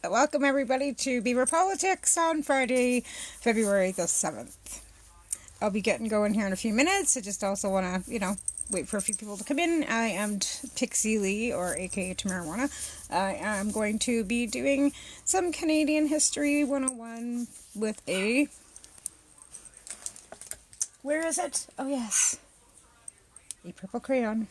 Welcome everybody to Beaver Politics on Friday, February the 7th. I'll be getting going here in a few minutes. I just also want to, wait for a few people to come in. I am Pixie Lee, or aka Tamarijuana. I am going to be doing some Canadian History 101 with a... Where is it? Oh yes. A purple crayon.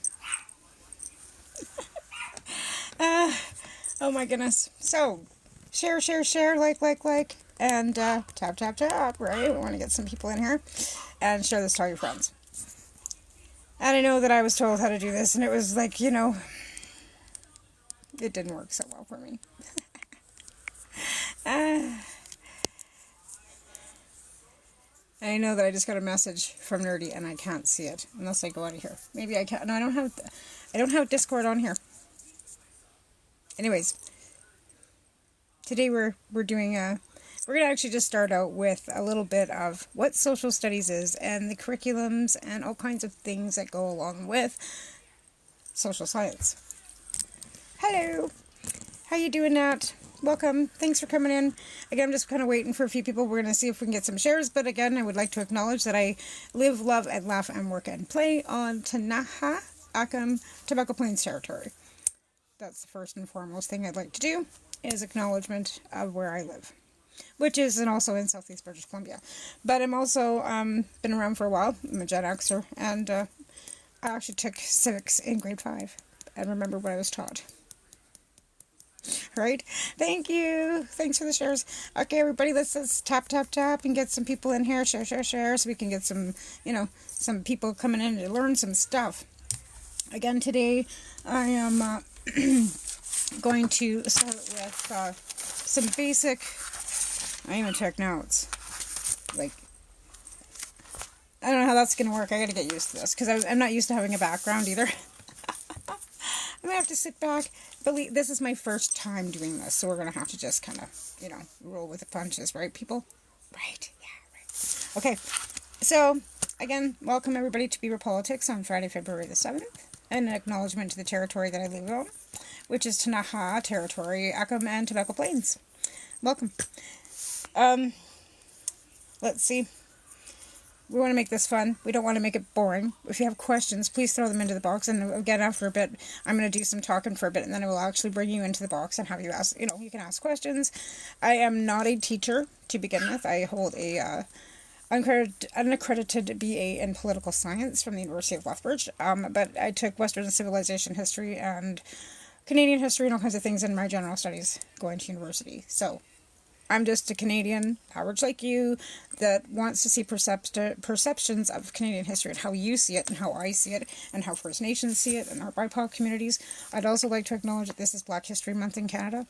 Oh my goodness. So, share, like, and tap, right? We want to get some people in here. And share this to all your friends. And I know that I was told how to do this, and it was like, it didn't work so well for me. I know that I just got a message from Nerdy, and I can't see it unless I go out of here. Maybe I can't. No, I don't have Discord on here. Anyways, today we're doing we're going to actually just start out with a little bit of what social studies is and the curriculums and all kinds of things that go along with social science. Hello! How you doing, Nat? Welcome. Thanks for coming in. Again, I'm just kind of waiting for a few people. We're going to see if we can get some shares. But again, I would like to acknowledge that I live, love, and laugh, and work and play on Native and Tobacco Plains territory. That's the first and foremost thing I'd like to do, is acknowledgement of where I live, which is also in southeast British Columbia. But I'm also been around for a while. I'm a Gen Xer, and I actually took civics in grade 5 and remember what I was taught. Right? Thank you. Thanks for the shares. Okay, everybody, let's tap and get some people in here. Share, so we can get some, some people coming in to learn some stuff. Again, today I am going to start with some basic... I even took notes. I don't know how that's going to work. I got to get used to this, because I'm not used to having a background either. I'm going to have to sit back. Believe this is my first time doing this, so we're going to have to just kind of, roll with the punches, right, people? Right, yeah, right. Okay, so, again, welcome everybody to Beaver Politics on Friday, February the 7th, and an acknowledgement to the territory that I live on, which is Tanaha territory, Acom and Tobacco Plains. Welcome. Let's see. We want to make this fun. We don't want to make it boring. If you have questions, please throw them into the box. And again, after a bit, I'm going to do some talking for a bit, and then I will actually bring you into the box and have you ask, you can ask questions. I am not a teacher to begin with. I hold a unaccredited BA in political science from the University of Lethbridge. But I took Western civilization history and Canadian history and all kinds of things in my general studies going to university. So I'm just a Canadian, average like you, that wants to see perceptions of Canadian history and how you see it and how I see it and how First Nations see it and our BIPOC communities. I'd also like to acknowledge that this is Black History Month in Canada.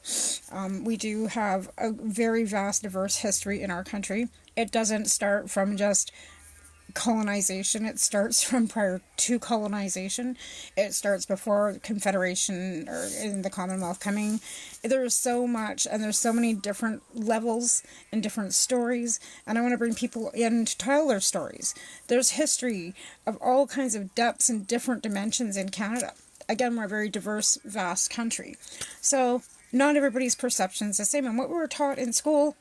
We do have a very vast, diverse history in our country. It doesn't start from just colonization. It starts from prior to colonization. It starts before Confederation or in the Commonwealth coming. There's so much, and there's so many different levels and different stories, and I want to bring people in to tell their stories. There's history of all kinds of depths and different dimensions in Canada. Again, we're a very diverse, vast country. So not everybody's perception is the same, and what we were taught in school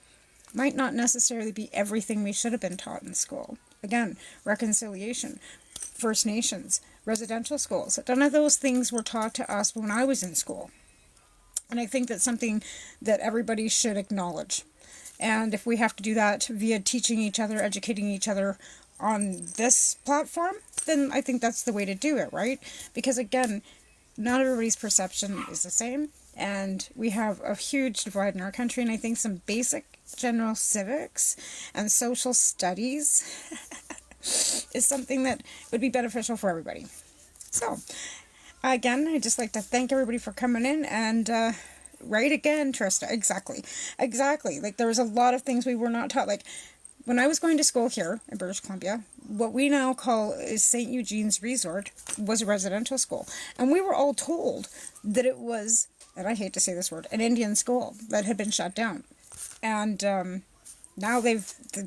might not necessarily be everything we should have been taught in school. Again, reconciliation, First Nations, residential schools. None of those things were taught to us when I was in school. And I think that's something that everybody should acknowledge. And if we have to do that via teaching each other, educating each other on this platform, then I think that's the way to do it, right? Because again, not everybody's perception is the same. And we have a huge divide in our country, and I think some basic general civics and social studies is something that would be beneficial for everybody. So, again, I'd just like to thank everybody for coming in, and right again, Trista, exactly. Like, there was a lot of things we were not taught. Like, when I was going to school here in British Columbia, what we now call is St. Eugene's Resort was a residential school. And we were all told that it was, and I hate to say this word, an Indian school that had been shut down. And Now the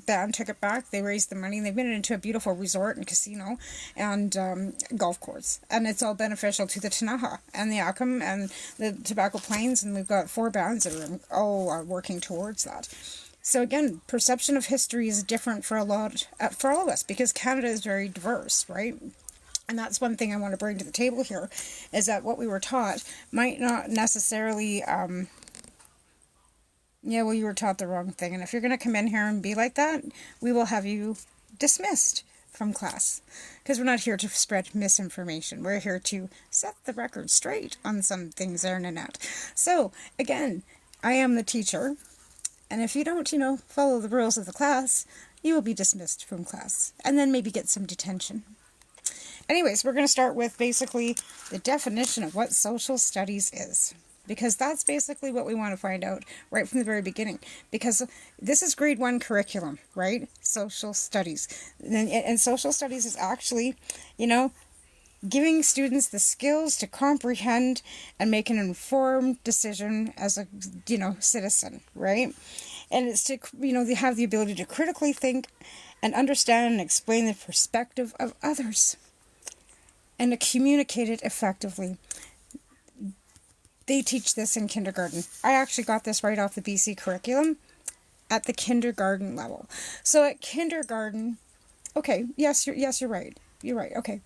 band took it back. They raised the money and they've made it into a beautiful resort and casino and golf course. And it's all beneficial to the Ktunaxa and the Akim and the Tobacco Plains. And we've got 4 bands that are all working towards that. So again, perception of history is different for all of us, because Canada is very diverse, right? And that's one thing I want to bring to the table here, is that what we were taught might not necessarily, you were taught the wrong thing. And if you're going to come in here and be like that, we will have you dismissed from class, because we're not here to spread misinformation. We're here to set the record straight on some things there in the net. So again, I am the teacher. And if you don't, follow the rules of the class, you will be dismissed from class. And then maybe get some detention. Anyways, we're going to start with basically the definition of what social studies is. Because that's basically what we want to find out right from the very beginning. Because this is grade 1 curriculum, right? Social studies. And social studies is actually, giving students the skills to comprehend and make an informed decision as a, citizen, right? And it's to, they have the ability to critically think and understand and explain the perspective of others and to communicate it effectively. They teach this in kindergarten. I actually got this right off the BC curriculum at the kindergarten level. So at kindergarten, okay, you're right. You're right, okay.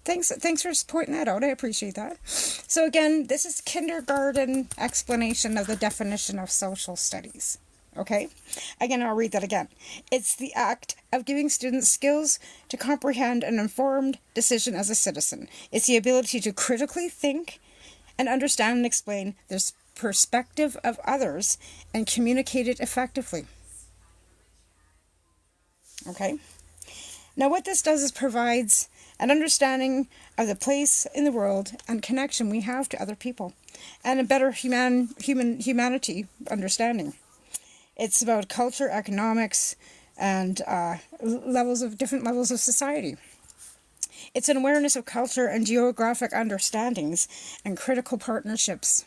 Thanks for pointing that out. I appreciate that. So again, this is kindergarten explanation of the definition of social studies. Okay? Again, I'll read that again. It's the act of giving students skills to comprehend an informed decision as a citizen. It's the ability to critically think and understand and explain the perspective of others and communicate it effectively. Okay? Now what this does is provides an understanding of the place in the world and connection we have to other people, and a better humanity understanding. It's about culture, economics, and different levels of society. It's an awareness of culture and geographic understandings and critical partnerships.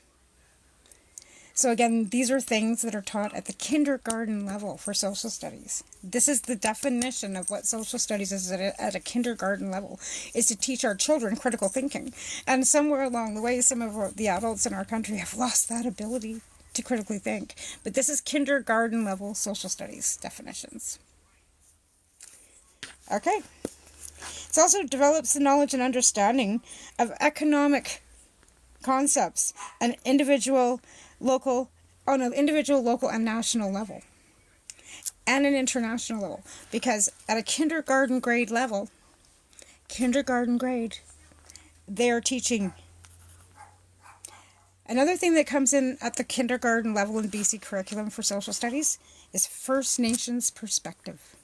So again, these are things that are taught at the kindergarten level for social studies. This is the definition of what social studies is at a kindergarten level, is to teach our children critical thinking. And somewhere along the way, some of the adults in our country have lost that ability to critically think. But this is kindergarten level social studies definitions. Okay. It also develops the knowledge and understanding of economic concepts and individual, local, and national level, and an international level. Because at a kindergarten grade, they are teaching. Another thing that comes in at the kindergarten level in BC curriculum for social studies is First Nations perspective.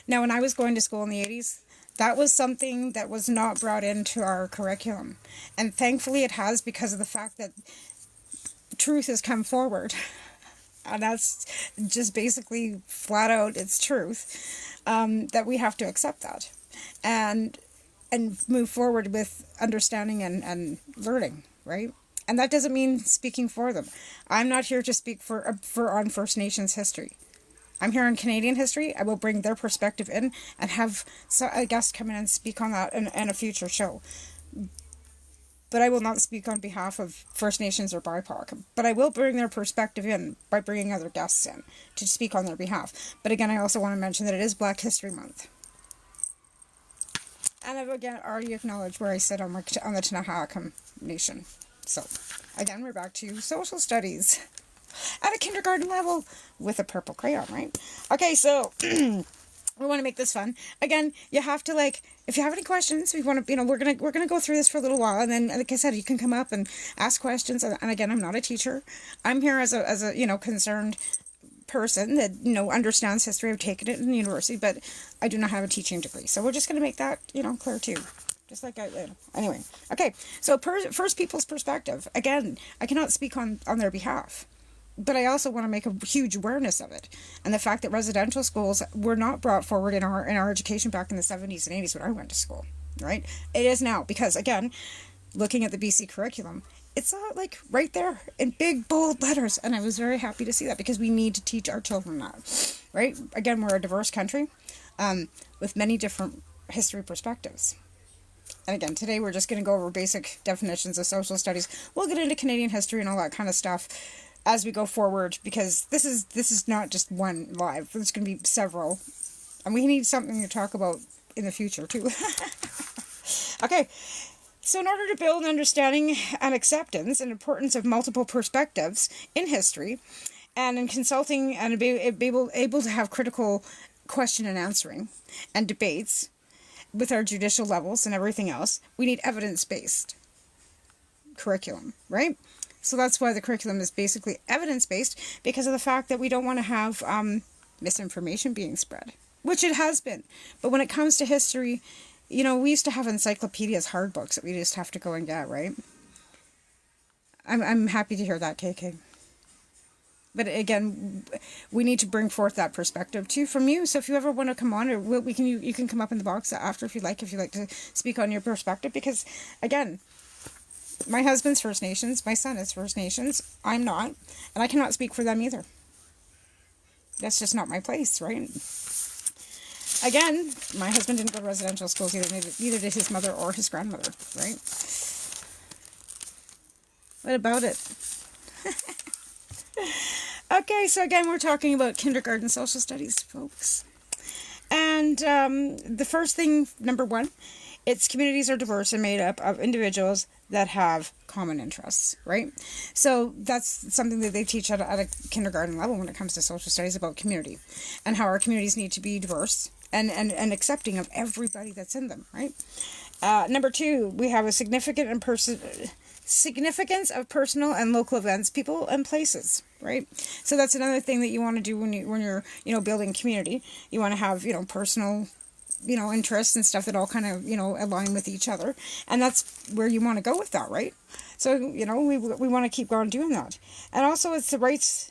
Now, when I was going to school in the 80s, that was something that was not brought into our curriculum. And thankfully it has, because of the fact that truth has come forward. And that's just basically flat out, it's truth. That we have to accept that. And move forward with understanding and learning, right? And that doesn't mean speaking for them. I'm not here to speak on First Nations history. I'm here on Canadian history. I will bring their perspective in and have a guest come in and speak on that in a future show. But I will not speak on behalf of First Nations or BIPOC. But I will bring their perspective in by bringing other guests in to speak on their behalf. But again, I also want to mention that it is Black History Month. And I've again already acknowledged where I sit on the Ktunaxa Nation. So, again, we're back to social studies at a kindergarten level with a purple crayon, right? Okay, so we want to make this fun. Again, you have to, if you have any questions, we want to, we're gonna go through this for a little while, and then, like I said, you can come up and ask questions. And again, I'm not a teacher. I'm here as a concerned person that understands history. I've taken it in university, but I do not have a teaching degree. So we're just gonna make that clear too. Just like anyway. Okay, so First People's perspective. Again, I cannot speak on their behalf. But I also want to make a huge awareness of it. And the fact that residential schools were not brought forward in our education back in the 70s and 80s when I went to school, right? It is now, because, again, looking at the BC curriculum, It's like right there in big bold letters, and I was very happy to see that, because we need to teach our children that, right? Again, we're a diverse country with many different history perspectives. And again, today we're just going to go over basic definitions of social studies. We'll get into Canadian history and all that kind of stuff as we go forward, because this is not just one live. There's going to be several, and we need something to talk about in the future too. Okay, so in order to build an understanding and acceptance and importance of multiple perspectives in history, and in consulting, and be able to have critical question and answering and debates with our judicial levels and everything else, we need evidence-based curriculum, right? So that's why the curriculum is basically evidence-based, because of the fact that we don't want to have misinformation being spread, which it has been. But when it comes to history, we used to have encyclopedias, hard books that we just have to go and get, right? I'm happy to hear that, KK. But again, we need to bring forth that perspective too from you. So if you ever want to come on, or you can come up in the box after if you'd like to speak on your perspective. Because again, my husband's First Nations, my son is First Nations. I'm not, and I cannot speak for them either. That's just not my place, right? Again, my husband didn't go to residential schools either. Neither did his mother or his grandmother, right? What about it? Okay, so again, we're talking about kindergarten social studies, folks. And the first thing, number one, its communities are diverse and made up of individuals that have common interests, right? So that's something that they teach at a kindergarten level when it comes to social studies, about community and how our communities need to be diverse and accepting of everybody that's in them, right? Number two, we have a significance of personal and local events, people and places, right? So that's another thing that you want to do when you're building community. You want to have personal interests and stuff that all kind of align with each other, and that's where you want to go with that, right? So we want to keep on doing that. And also it's the rights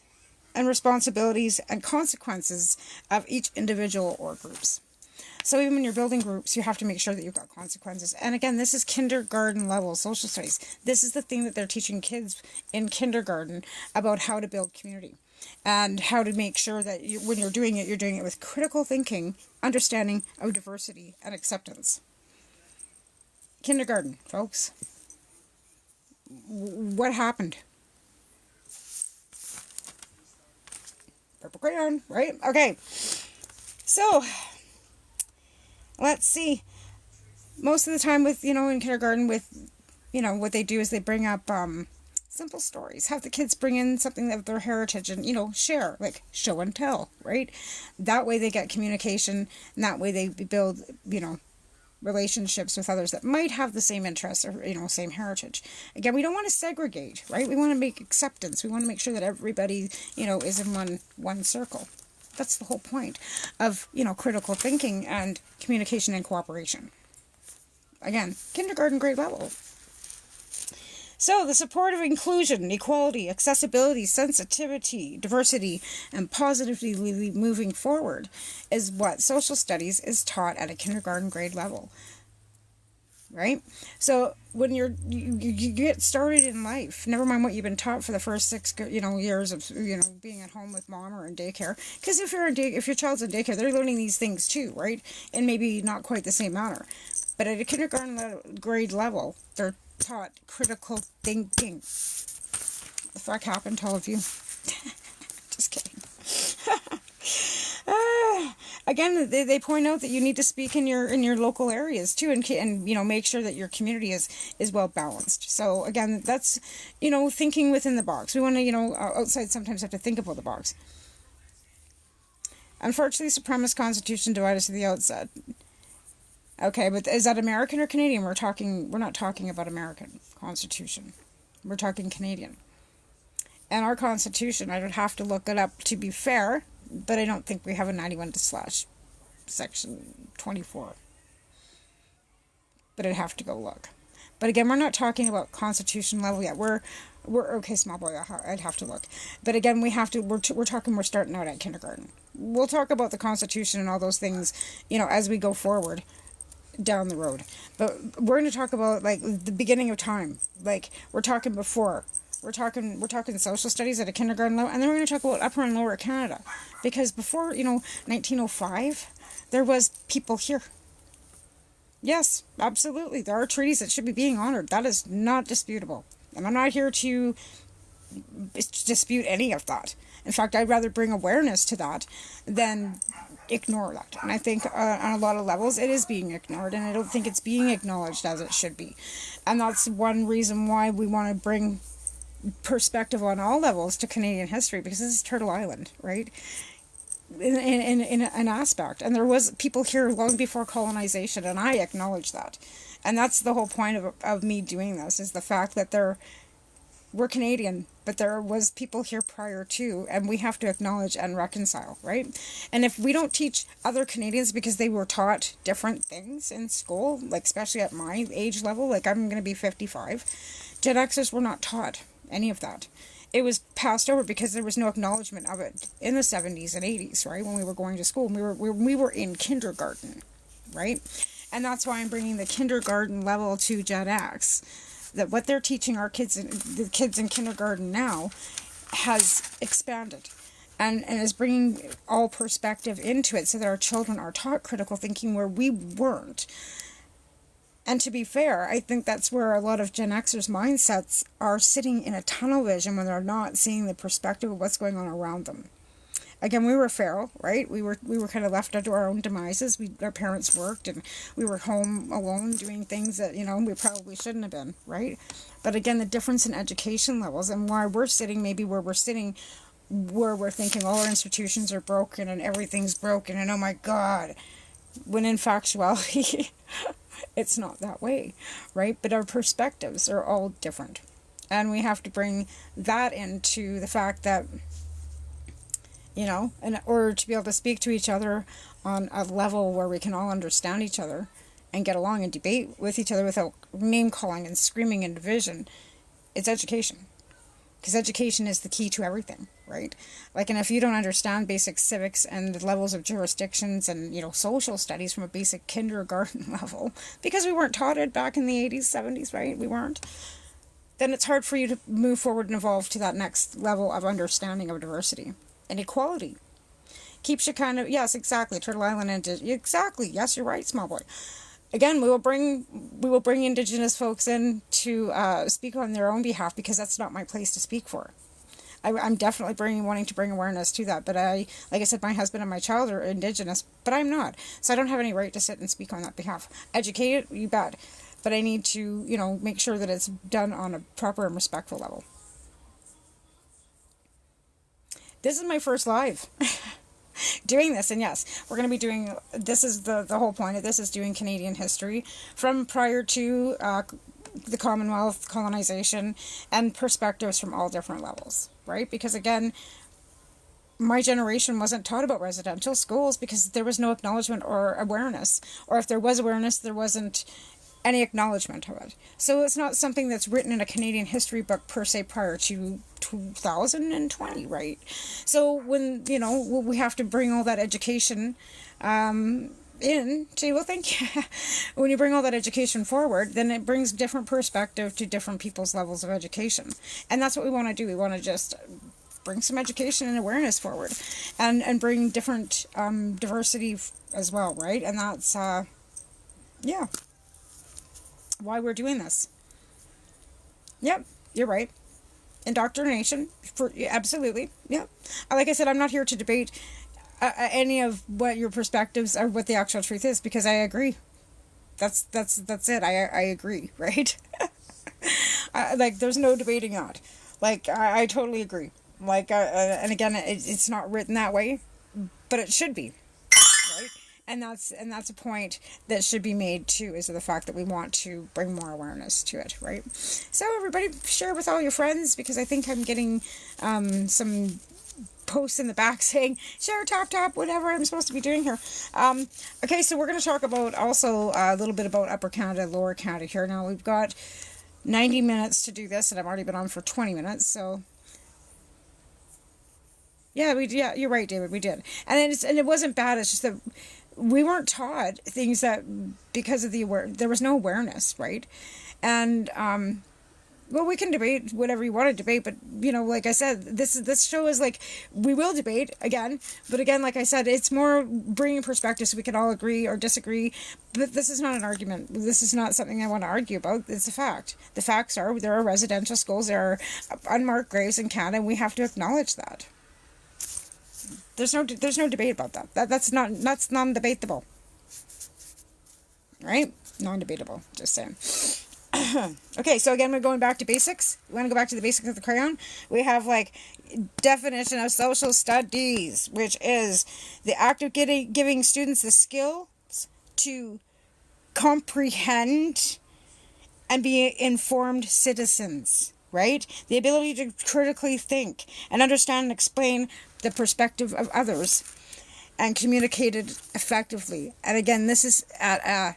and responsibilities and consequences of each individual or groups. So even when you're building groups, you have to make sure that you've got consequences. And again, this is kindergarten level social studies. This is the thing that they're teaching kids in kindergarten about how to build community and how to make sure that when you're doing it with critical thinking, understanding of diversity and acceptance. Kindergarten, folks. What happened? Purple crayon, right? Okay. So let's see. Most of the time with, in kindergarten with, what they do is they bring up simple stories. Have the kids bring in something of their heritage and, share, like show and tell, right? That way they get communication, and that way they build, relationships with others that might have the same interests or, same heritage. Again, we don't want to segregate, right? We want to make acceptance. We want to make sure that everybody, is in one circle. That's the whole point of, critical thinking and communication and cooperation. Again, kindergarten grade level. So the support of inclusion, equality, accessibility, sensitivity, diversity, and positively moving forward is what social studies is taught at a kindergarten grade level. Right? So when you get started in life, never mind what you've been taught for the first 6 years of being at home with mom or in daycare, because if your child's in daycare, they're learning these things too, right? And maybe not quite the same manner, but at a kindergarten grade level, they're taught critical thinking. What the fuck happened to all of you? Just kidding. Again, they point out that you need to speak in your local areas too, and make sure that your community is well balanced. So again, that's thinking within the box. We want to outside sometimes have to think about the box. Unfortunately, supremacist constitution divided us to the outset. Okay, but is that American or Canadian? We're not talking about American Constitution. We're talking Canadian. And our Constitution, I would have to look it up to be fair, but I don't think we have a 91/ section 24. But I'd have to go look. But again, we're not talking about Constitution level yet. We're okay, small boy. I'd have to look. But again, we're starting out at kindergarten. We'll talk about the Constitution and all those things, as we go forward. down the road. But we're going to talk about like the beginning of time. Like we're talking before. We're talking social studies at a kindergarten level, and then we're going to talk about Upper and Lower Canada, because before 1905, there was people here. Yes, absolutely. There are treaties that should be being honored. That is not disputable, and I'm not here to dispute any of that. In fact, I'd rather bring awareness to that than ignore that. And I think on a lot of levels it is being ignored, and I don't think it's being acknowledged as it should be. And that's one reason why we want to bring perspective on all levels to Canadian history, because this is Turtle Island, right? In an aspect. And there was people here long before colonization, and I acknowledge that. And that's the whole point of me doing this, is the fact that we're Canadian, but there was people here prior to, and we have to acknowledge and reconcile, right? And if we don't teach other Canadians because they were taught different things in school, like especially at my age level, like I'm going to be 55, Gen Xers were not taught any of that. It was passed over because there was no acknowledgement of it in the 70s and 80s, right? When we were going to school, we were in kindergarten, right? And that's why I'm bringing the kindergarten level to Gen X. That what they're teaching our kids, the kids in kindergarten now, has expanded, and is bringing all perspective into it, so that our children are taught critical thinking where we weren't. And to be fair, I think that's where a lot of Gen Xers' mindsets are sitting in a tunnel vision when they're not seeing the perspective of what's going on around them. Again, we were feral, right? We were kind of left to our own demises. Our parents worked, and we were home alone doing things that, we probably shouldn't have been, right? But again, the difference in education levels, and why we're sitting maybe where we're sitting, where we're thinking all our institutions are broken and everything's broken, and oh my God, when in factuality, it's not that way, right? But our perspectives are all different. And we have to bring that into the fact that, in order to be able to speak to each other on a level where we can all understand each other and get along and debate with each other without name calling and screaming and division, it's education. Because education is the key to everything, right? Like, and if you don't understand basic civics and the levels of jurisdictions and, social studies from a basic kindergarten level, because we weren't taught it back in the 80s, 70s, right? We weren't. Then it's hard for you to move forward and evolve to that next level of understanding of diversity. And equality keeps you kind of, yes, exactly, Turtle Island, exactly, yes, you're right, small boy. Again, we will bring Indigenous folks in to speak on their own behalf, because that's not my place to speak for. I'm definitely wanting to bring awareness to that, but like I said, my husband and my child are Indigenous, but I'm not, so I don't have any right to sit and speak on that behalf. Educated, you bet, but I need to, make sure that it's done on a proper and respectful level. This is my first live doing this, and yes, we're going to be doing, this is the whole point of this, is doing Canadian history from prior to the Commonwealth, colonization, and perspectives from all different levels, right? Because again, my generation wasn't taught about residential schools because there was no acknowledgement or awareness, or if there was awareness, there wasn't any acknowledgement of it. So it's not something that's written in a Canadian history book per se prior to 2020, right? So when, we have to bring all that education in to, well, thank you. When you bring all that education forward, then it brings different perspective to different people's levels of education. And that's what we want to do. We want to just bring some education and awareness forward, and bring different diversity as well, right? And that's, why we're doing this. Yep, you're right. Indoctrination, absolutely. Yep. Like I said, I'm not here to debate any of what your perspectives or what the actual truth is, because I agree. That's it. I agree, right? Like, there's no debating that. Like, I totally agree. Like, and again, it's not written that way, but it should be, right? And that's a point that should be made too, is the fact that we want to bring more awareness to it, right? So everybody, share with all your friends, because I think I'm getting some posts in the back saying share, tap, whatever I'm supposed to be doing here. Okay, so we're going to talk about also a little bit about Upper Canada, Lower Canada here. Now we've got 90 minutes to do this, and I've already been on for 20 minutes, so. Yeah, you're right, David, we did. And it wasn't bad, it's just that we weren't taught things that, because of there was no awareness, right? And well, we can debate whatever you want to debate, but like I said, this show is like, we will debate again, but again, like I said, it's more bringing perspective so we can all agree or disagree. But this is not an argument. This is not something I want to argue about. It's a fact. The facts are there are residential schools, there are unmarked graves in Canada, and we have to acknowledge that. There's no debate about that. That's non-debatable, right? Non-debatable. Just saying. Okay, so again, we're going back to basics. We want to go back to the basics of the crayon. We have like definition of social studies, which is the act of giving students the skills to comprehend and be informed citizens, right? The ability to critically think and understand and explain the perspective of others and communicate it effectively. And again, this is at a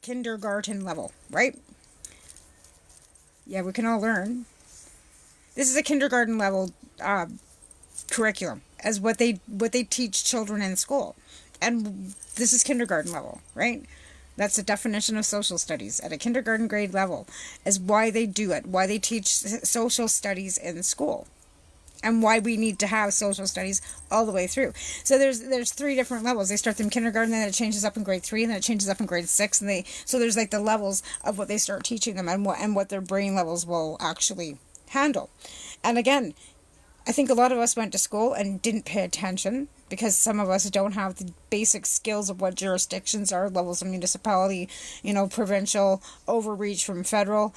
kindergarten level, right? Yeah, we can all learn. This is a kindergarten level curriculum as what they teach children in school. And this is kindergarten level, right? That's the definition of social studies at a kindergarten grade level, is why they do it, why they teach social studies in school, and why we need to have social studies all the way through. So there's 3 different levels. They start them in kindergarten, then it changes up in grade 3, and then it changes up in grade 6, and so there's like the levels of what they start teaching them, and what their brain levels will actually handle. And again, I think a lot of us went to school and didn't pay attention, because some of us don't have the basic skills of what jurisdictions are, levels of municipality, provincial, overreach from federal.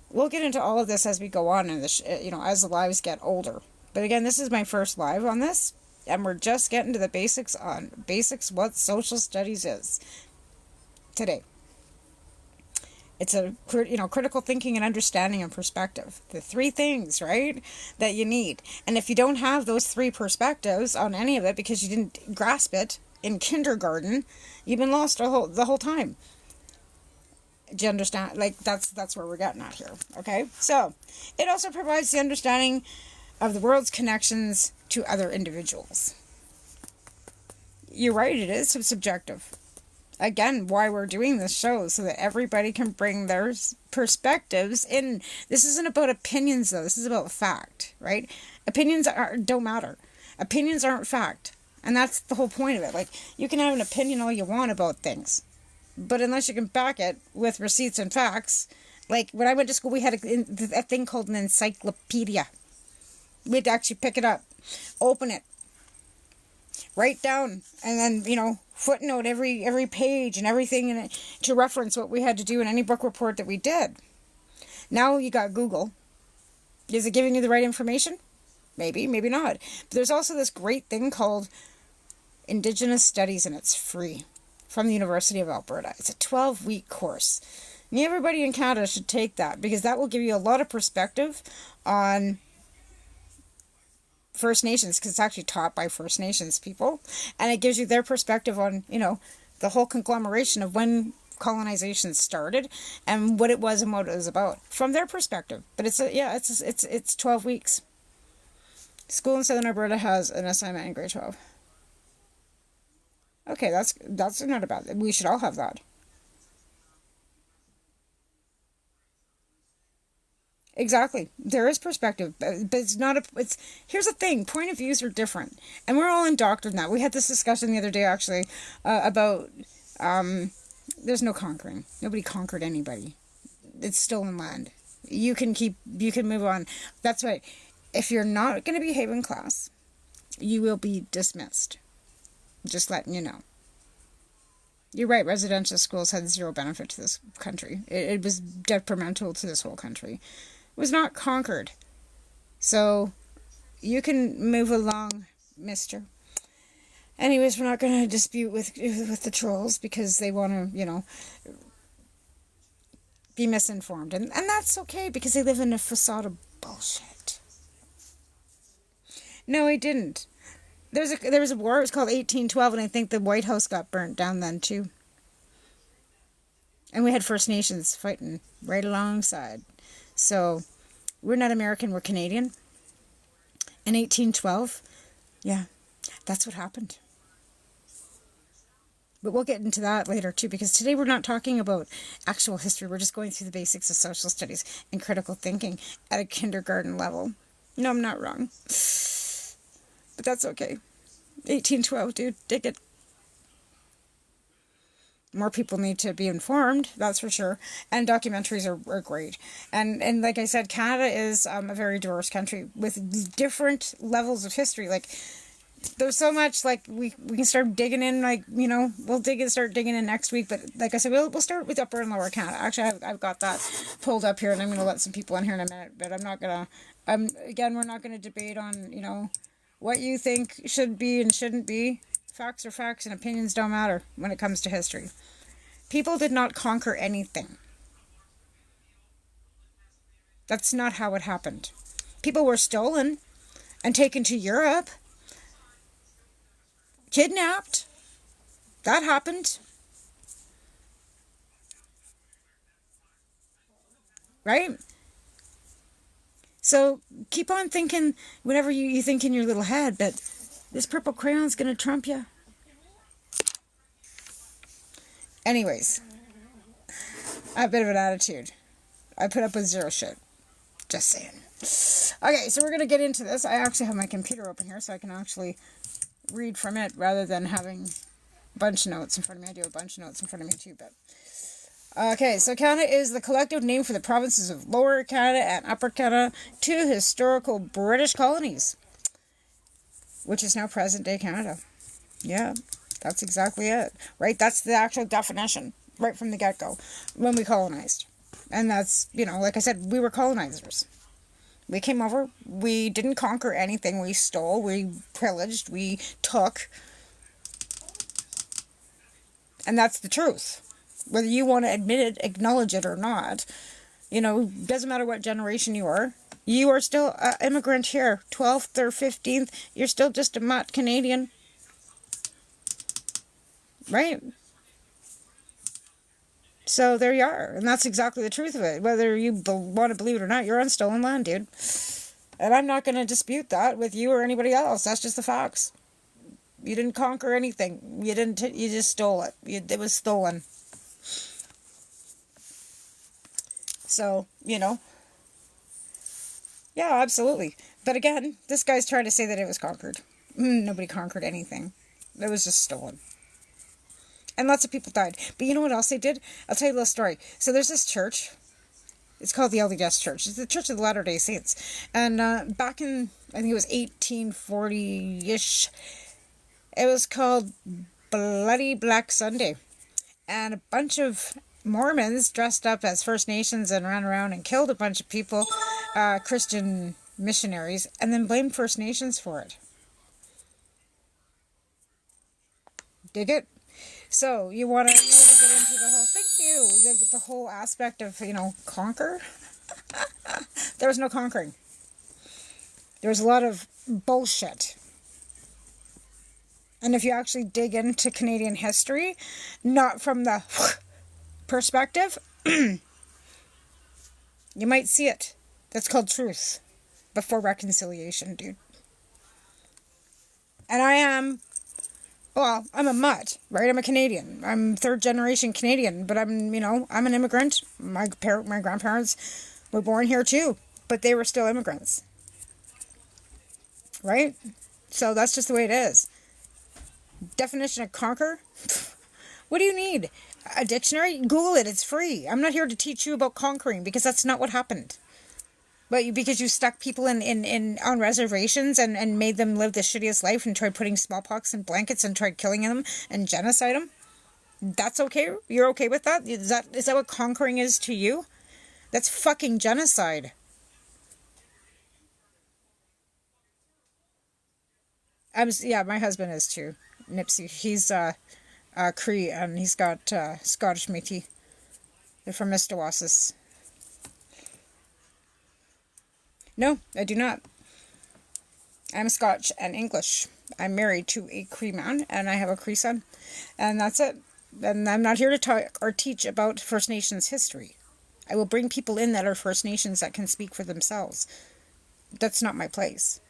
We'll get into all of this as we go on in this, as the lives get older. But again, this is my first live on this, and we're just getting to the basics what social studies is today. It's a critical thinking and understanding and perspective. The 3 things, right, that you need. And if you don't have those 3 perspectives on any of it because you didn't grasp it in kindergarten, you've been lost the whole time. Do you understand? Like, that's where we're getting at here. Okay, so it also provides the understanding of the world's connections to other individuals. You're right, it is subjective. Again, why we're doing this show, so that everybody can bring their perspectives in. This isn't about opinions, though. This is about fact, right? Opinions don't matter. Opinions aren't fact. And that's the whole point of it. Like, you can have an opinion all you want about things, but unless you can back it with receipts and facts. Like, when I went to school, we had a thing called an encyclopedia. We'd actually pick it up, open it, write down, and then, footnote every page and everything in it to reference what we had to do in any book report that we did. Now you got Google. Is it giving you the right information? Maybe, maybe not. But there's also this great thing called Indigenous Studies, and it's free, from the University of Alberta. It's a 12-week course. And everybody in Canada should take that, because that will give you a lot of perspective on First Nations, because it's actually taught by First Nations people, and it gives you their perspective on the whole conglomeration of when colonization started and what it was and what it was about from their perspective. But it's 12 weeks. School in Southern Alberta has an assignment in grade 12. Okay, that's not a bad thing. We should all have that. Exactly. There is perspective, but it's not here's the thing. Point of views are different, and we're all indoctrinated now. We had this discussion the other day, actually, about, there's no conquering. Nobody conquered anybody. It's stolen land. You can move on. That's right. If you're not going to behave in class, you will be dismissed. Just letting you know. You're right, residential schools had zero benefit to this country. It was detrimental to this whole country. It was not conquered. So, you can move along, mister. Anyways, we're not going to dispute with the trolls, because they want to, be misinformed. And that's okay, because they live in a facade of bullshit. No, he didn't. There was a war. It was called 1812, and I think the White House got burnt down then too. And we had First Nations fighting right alongside. So we're not American. We're Canadian. In 1812, yeah, that's what happened. But we'll get into that later too, because today we're not talking about actual history. We're just going through the basics of social studies and critical thinking at a kindergarten level. No, I'm not wrong. But that's okay. 1812, dude. Dig it. More people need to be informed, that's for sure. And documentaries are great. And like I said, Canada is a very diverse country with different levels of history. Like, there's so much, like, we can start digging in, like, you know, we'll start digging in next week. But like I said, we'll start with Upper and Lower Canada. Actually, I've got that pulled up here, and I'm going to let some people in here in a minute. But I'm not going to, again, we're not going to debate on, you know, what you think should be and shouldn't be. Facts are facts, and opinions don't matter when it comes to history. People did not conquer anything. That's not how it happened. People were stolen and taken to Europe. Kidnapped. That happened. Right? So keep on thinking whatever you think in your little head, but this purple crayon's going to trump you. Anyways, I have a bit of an attitude. I put up with zero shit. Just saying. Okay, so we're going to get into this. I actually have my computer open here, so I can actually read from it rather than having a bunch of notes in front of me. I do a bunch of notes in front of me too, but... Okay, so Canada is the collective name for the provinces of Lower Canada and Upper Canada, two historical British colonies, which is now present-day Canada. Yeah. That's exactly it, right? That's the actual definition, right from the get-go, when we colonized. And that's, you know, like I said, we were colonizers. We came over, we didn't conquer anything, we stole, we pillaged, we took. And that's the truth. Whether you want to admit it, acknowledge it or not, you know, doesn't matter what generation you are still an immigrant here. 12th or 15th, you're still just a mutt Canadian. Right? So there you are. And that's exactly the truth of it. Whether you want to believe it or not, you're on stolen land, dude. And I'm not going to dispute that with you or anybody else. That's just the facts. You didn't conquer anything. You just stole it. It was stolen. So, you know. Yeah, absolutely. But again, this guy's trying to say that it was conquered. Nobody conquered anything. It was just stolen. And lots of people died. But you know what else they did? I'll tell you a little story. So there's this church. It's called the LDS Church. It's the Church of the Latter-day Saints. And back in, I think it was 1840-ish, it was called Bloody Black Sunday. And a bunch of Mormons dressed up as First Nations and ran around and killed a bunch of people, Christian missionaries, and then blamed First Nations for it. Dig it? So, you want to get into the whole, thank you, the whole aspect of, you know, conquer? There was no conquering. There was a lot of bullshit. And if you actually dig into Canadian history, not from the perspective, you might see it. That's called truth before reconciliation, dude. And I'm a mutt, right? I'm a Canadian. I'm third generation Canadian, but I'm an immigrant. My grandparents were born here too, but they were still immigrants. Right? So that's just the way it is. Definition of conquer? What do you need? A dictionary? Google it. It's free. I'm not here to teach you about conquering because that's not what happened. But because you stuck people in on reservations and made them live the shittiest life and tried putting smallpox in blankets and tried killing them and genocide them, that's okay? You're okay with that? Is that what conquering is to you? That's fucking genocide. My husband is too. Nipsey. He's Cree and he's got Scottish Métis. They're from Mistawassus. No, I do not. I'm Scotch and English. I'm married to a Cree man, and I have a Cree son. And that's it. And I'm not here to talk or teach about First Nations history. I will bring people in that are First Nations that can speak for themselves. That's not my place.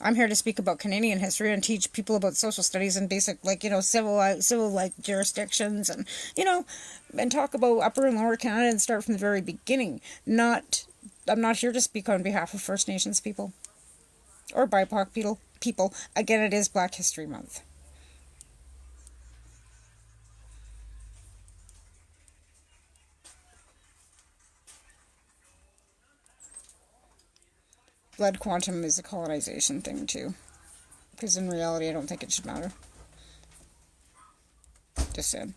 I'm here to speak about Canadian history and teach people about social studies and basic, like, civil like jurisdictions, and, and talk about Upper and Lower Canada and start from the very beginning. I'm not here to speak on behalf of First Nations people or BIPOC people. Again, it is Black History Month. Blood quantum is a colonization thing too, because in reality, I don't think it should matter. Just saying.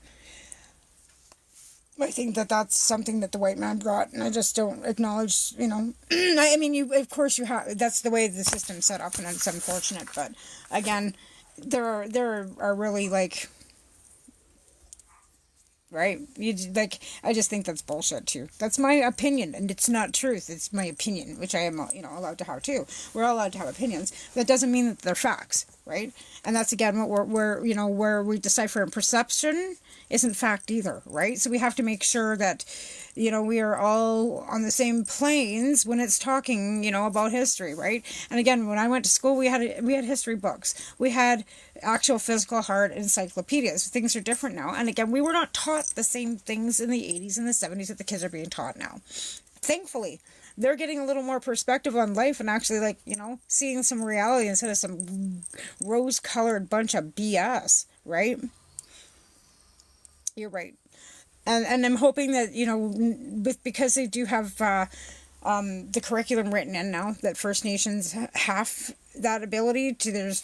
I think that that's something that the white man brought, and I just don't acknowledge, I mean, of course you have, that's the way the system's set up, and it's unfortunate, but again, there are really, like, right? I just think that's bullshit too. That's my opinion, and it's not truth. It's my opinion, which I am, allowed to have too. We're all allowed to have opinions. That doesn't mean that they're facts, right? And that's again what where we decipher in perception isn't fact either, right? So we have to make sure that, we are all on the same planes when it's talking, about history, right? And again, when I went to school, we had history books. We had actual physical hard encyclopedias. Things are different now. And again, we were not taught the same things in the 80s and the 70s that the kids are being taught now. Thankfully, they're getting a little more perspective on life and actually, like, seeing some reality instead of some rose-colored bunch of BS, right? You're right. And I'm hoping that, because they do have the curriculum written in now, that First Nations have that ability to, there's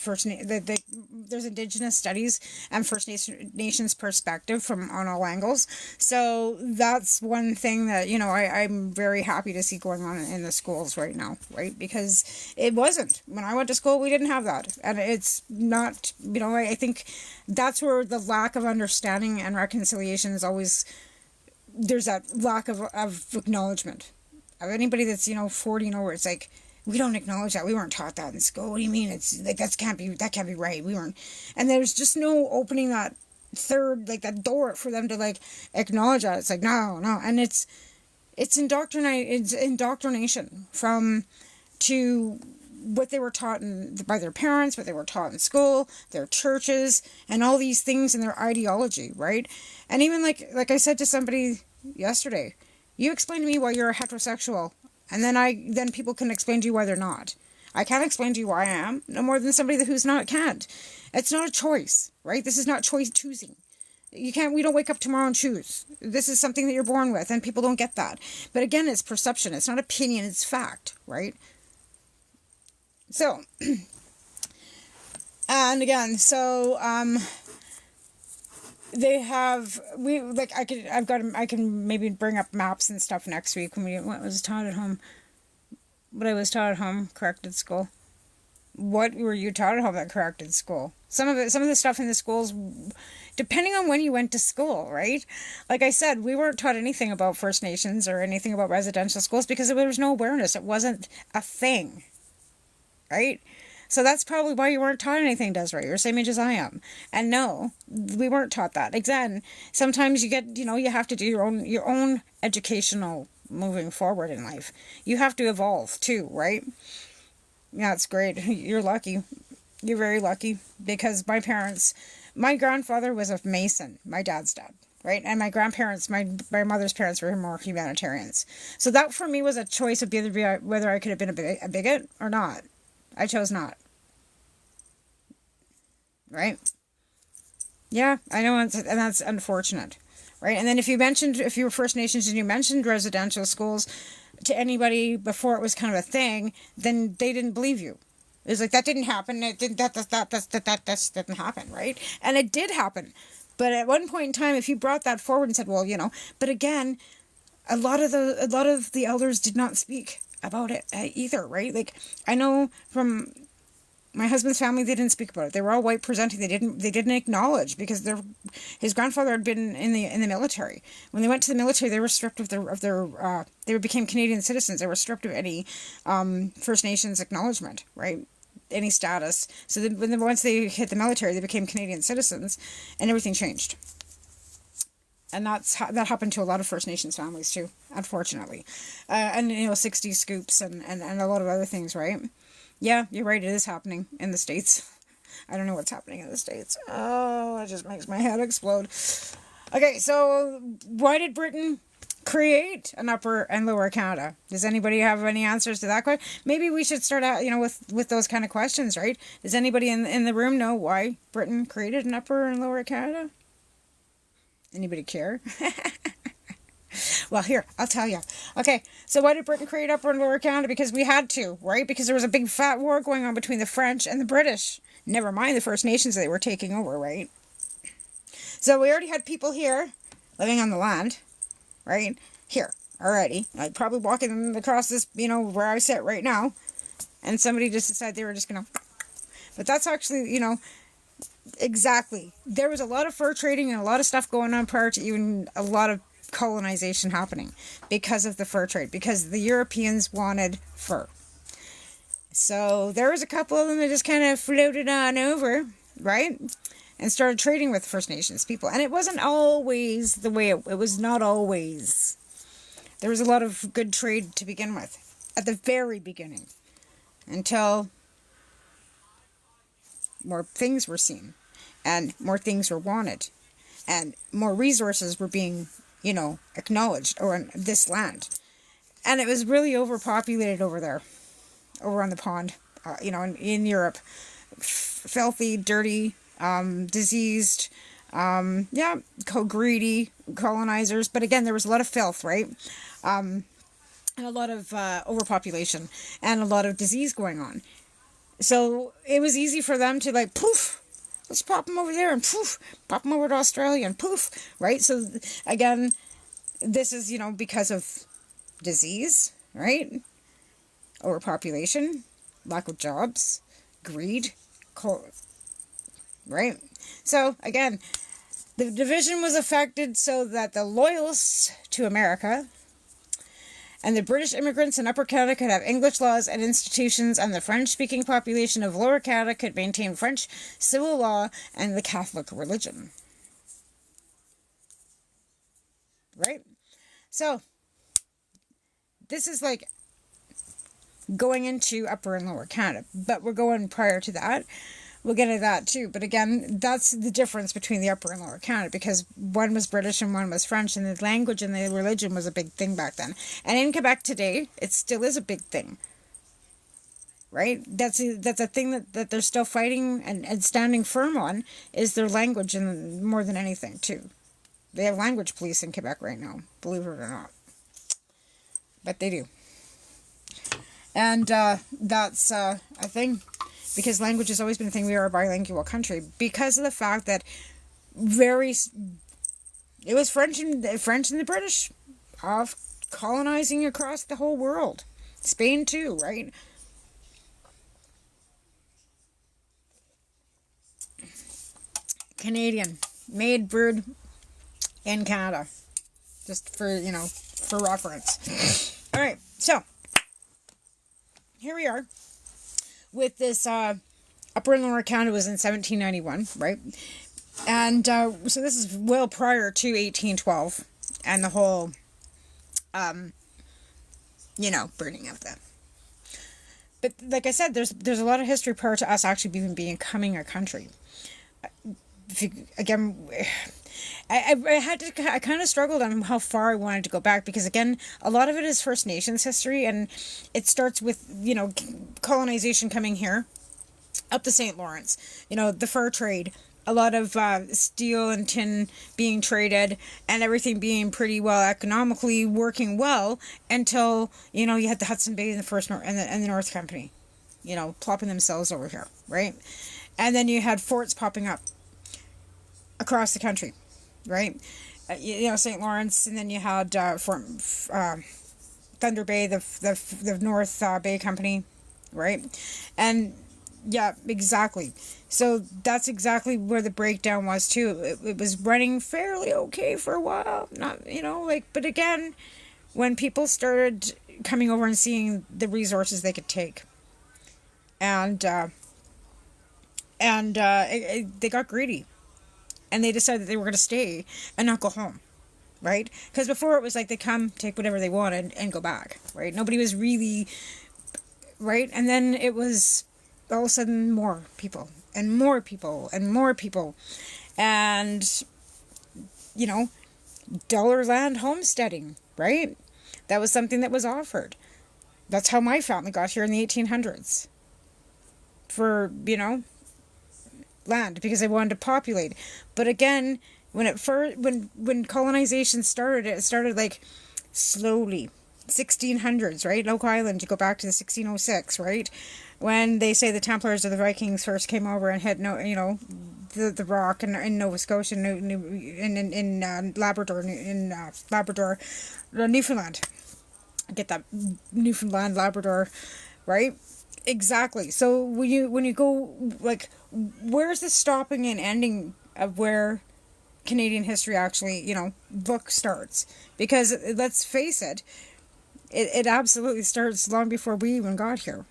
Indigenous studies and First Nations perspective on all angles. So that's one thing that, I'm very happy to see going on in the schools right now, right? Because it wasn't. When I went to school, we didn't have that. And it's not, I think that's where the lack of understanding and reconciliation is always, there's that lack of acknowledgement. Of anybody that's, 40 and over, it's like, we don't acknowledge that. We weren't taught that in school. What do you mean? It's like, that can't be right. We weren't. And there's just no opening that third, like, that door for them to, like, acknowledge that. It's like, no. And it's indoctrination to what they were taught by their parents, what they were taught in school, their churches, and all these things in their ideology, right? And even like I said to somebody yesterday, you explain to me why you're a heterosexual, and then people can explain to you why they're not. I can't explain to you why I am, no more than somebody who's not can't. It's not a choice, right? This is not choosing. We don't wake up tomorrow and choose. This is something that you're born with, and people don't get that. But again, it's perception. It's not opinion, it's fact, right? So, and again, I can maybe bring up maps and stuff next week when what was taught at home. What I was taught at home, corrected school. What were you taught at home that corrected school? Some of the stuff in the schools, depending on when you went to school, right? Like I said, we weren't taught anything about First Nations or anything about residential schools because there was no awareness. It wasn't a thing, right? So that's probably why you weren't taught anything, Desiree. You're the same age as I am. And no, we weren't taught that. Again, sometimes you get, you have to do your own educational moving forward in life. You have to evolve too, right? Yeah, it's great. You're lucky. You're very lucky because my grandfather was a Mason, my dad's dad, right? And my grandparents, my mother's parents were more humanitarians. So that for me was a choice of whether I could have been a bigot or not. I chose not. Right? Yeah, I know, and that's unfortunate. Right? And then if you were First Nations and you mentioned residential schools to anybody before it was kind of a thing, then they didn't believe you. It was like, that didn't happen. It didn't, that didn't happen, right? And it did happen. But at one point in time, if you brought that forward and said, well, but again, a lot of the elders did not speak about it either, right? Like, I know from my husband's family, they didn't speak about it. They were all white presenting. They didn't acknowledge because his grandfather had been in the military. When they went to the military, they were stripped of their they became Canadian citizens. They were stripped of any First Nations acknowledgement, right? Any status. So then once they hit the military, they became Canadian citizens, and everything changed. And that happened to a lot of First Nations families too, unfortunately. And 60 scoops and a lot of other things, right? Yeah, you're right. It is happening in the States. I don't know what's happening in the States. Oh, it just makes my head explode. Okay, so why did Britain create an Upper and Lower Canada? Does anybody have any answers to that question? Maybe we should start out, with those kind of questions, right? Does anybody in the room know why Britain created an Upper and Lower Canada? Anybody care? Well, here, I'll tell you. Okay, so why did Britain create Upper and Lower Canada? Because we had to, right? Because there was a big fat war going on between the French and the British. Never mind the First Nations they were taking over, right? So we already had people here living on the land, right? Here, already. Like probably walking across this, where I sit right now. And somebody just decided they were just going to... But that's actually, exactly. There was a lot of fur trading and a lot of stuff going on prior to even a lot of colonization happening because of the fur trade, because the Europeans wanted fur. So there was a couple of them that just kind of floated on over, right? And started trading with First Nations people. And it wasn't always the way it was not always. There was a lot of good trade to begin with at the very beginning until more things were seen and more things were wanted and more resources were being acknowledged on this land. And it was really overpopulated over there, over on the pond, in Europe. Filthy, dirty, diseased, greedy colonizers. But again, there was a lot of filth, right? And a lot of overpopulation and a lot of disease going on. So it was easy for them to poof, let's pop them over there and poof, pop them over to Australia and poof, right? So again, this is, because of disease, right? Overpopulation, lack of jobs, greed, right? So again, the division was affected so that the loyalists to America and the British immigrants in Upper Canada could have English laws and institutions, and the French-speaking population of Lower Canada could maintain French civil law and the Catholic religion. Right? So, this is going into Upper and Lower Canada, but we're going prior to that. We'll get into that too. But again, that's the difference between the Upper and Lower Canada, because one was British and one was French, and the language and the religion was a big thing back then. And in Quebec today, it still is a big thing. Right? That's a thing that they're still fighting and standing firm on, is their language, and more than anything too. They have language police in Quebec right now, believe it or not. But they do. And that's a thing. Because language has always been a thing. We are a bilingual country. Because of the fact that it was French and the British colonizing across the whole world. Spain too, right? Canadian. Made, brewed in Canada. Just for, for reference. Alright, so. Here we are. With this Upper and Lower Canada was in 1791, right? And so this is well prior to 1812 and the whole, burning of them. But like I said, there's a lot of history prior to us actually even becoming a country. I kind of struggled on how far I wanted to go back, because again, a lot of it is First Nations history, and it starts with, colonization coming here up the St. Lawrence, the fur trade, a lot of steel and tin being traded, and everything being pretty well economically working well until, you had the Hudson Bay and the North Company, plopping themselves over here, right? And then you had forts popping up across the country, right? St. Lawrence, and then you had Thunder Bay, the North Bay Company, right? And yeah, exactly. So that's exactly where the breakdown was too. It was running fairly okay for a while, not but again, when people started coming over and seeing the resources they could take, and they got greedy. And they decided they were going to stay and not go home, right? Because before it was they come, take whatever they wanted, and go back, right? Nobody was really right? And then it was all of a sudden more people and more people and more people. And, you know, dollar land homesteading, right? That was something that was offered. That's how my family got here in the 1800s. For, land, because they wanted to populate. But again, when colonization started, it started like slowly. 1600s, right? Oak Island, you go back to the 1606, right? When they say the Templars or the Vikings first came over and had the rock in Nova Scotia, in Labrador, Newfoundland. Get that Newfoundland, Labrador, right? Exactly. So when you go, like, where's the stopping and ending of where Canadian history actually, book starts? Because let's face it, it absolutely starts long before we even got here.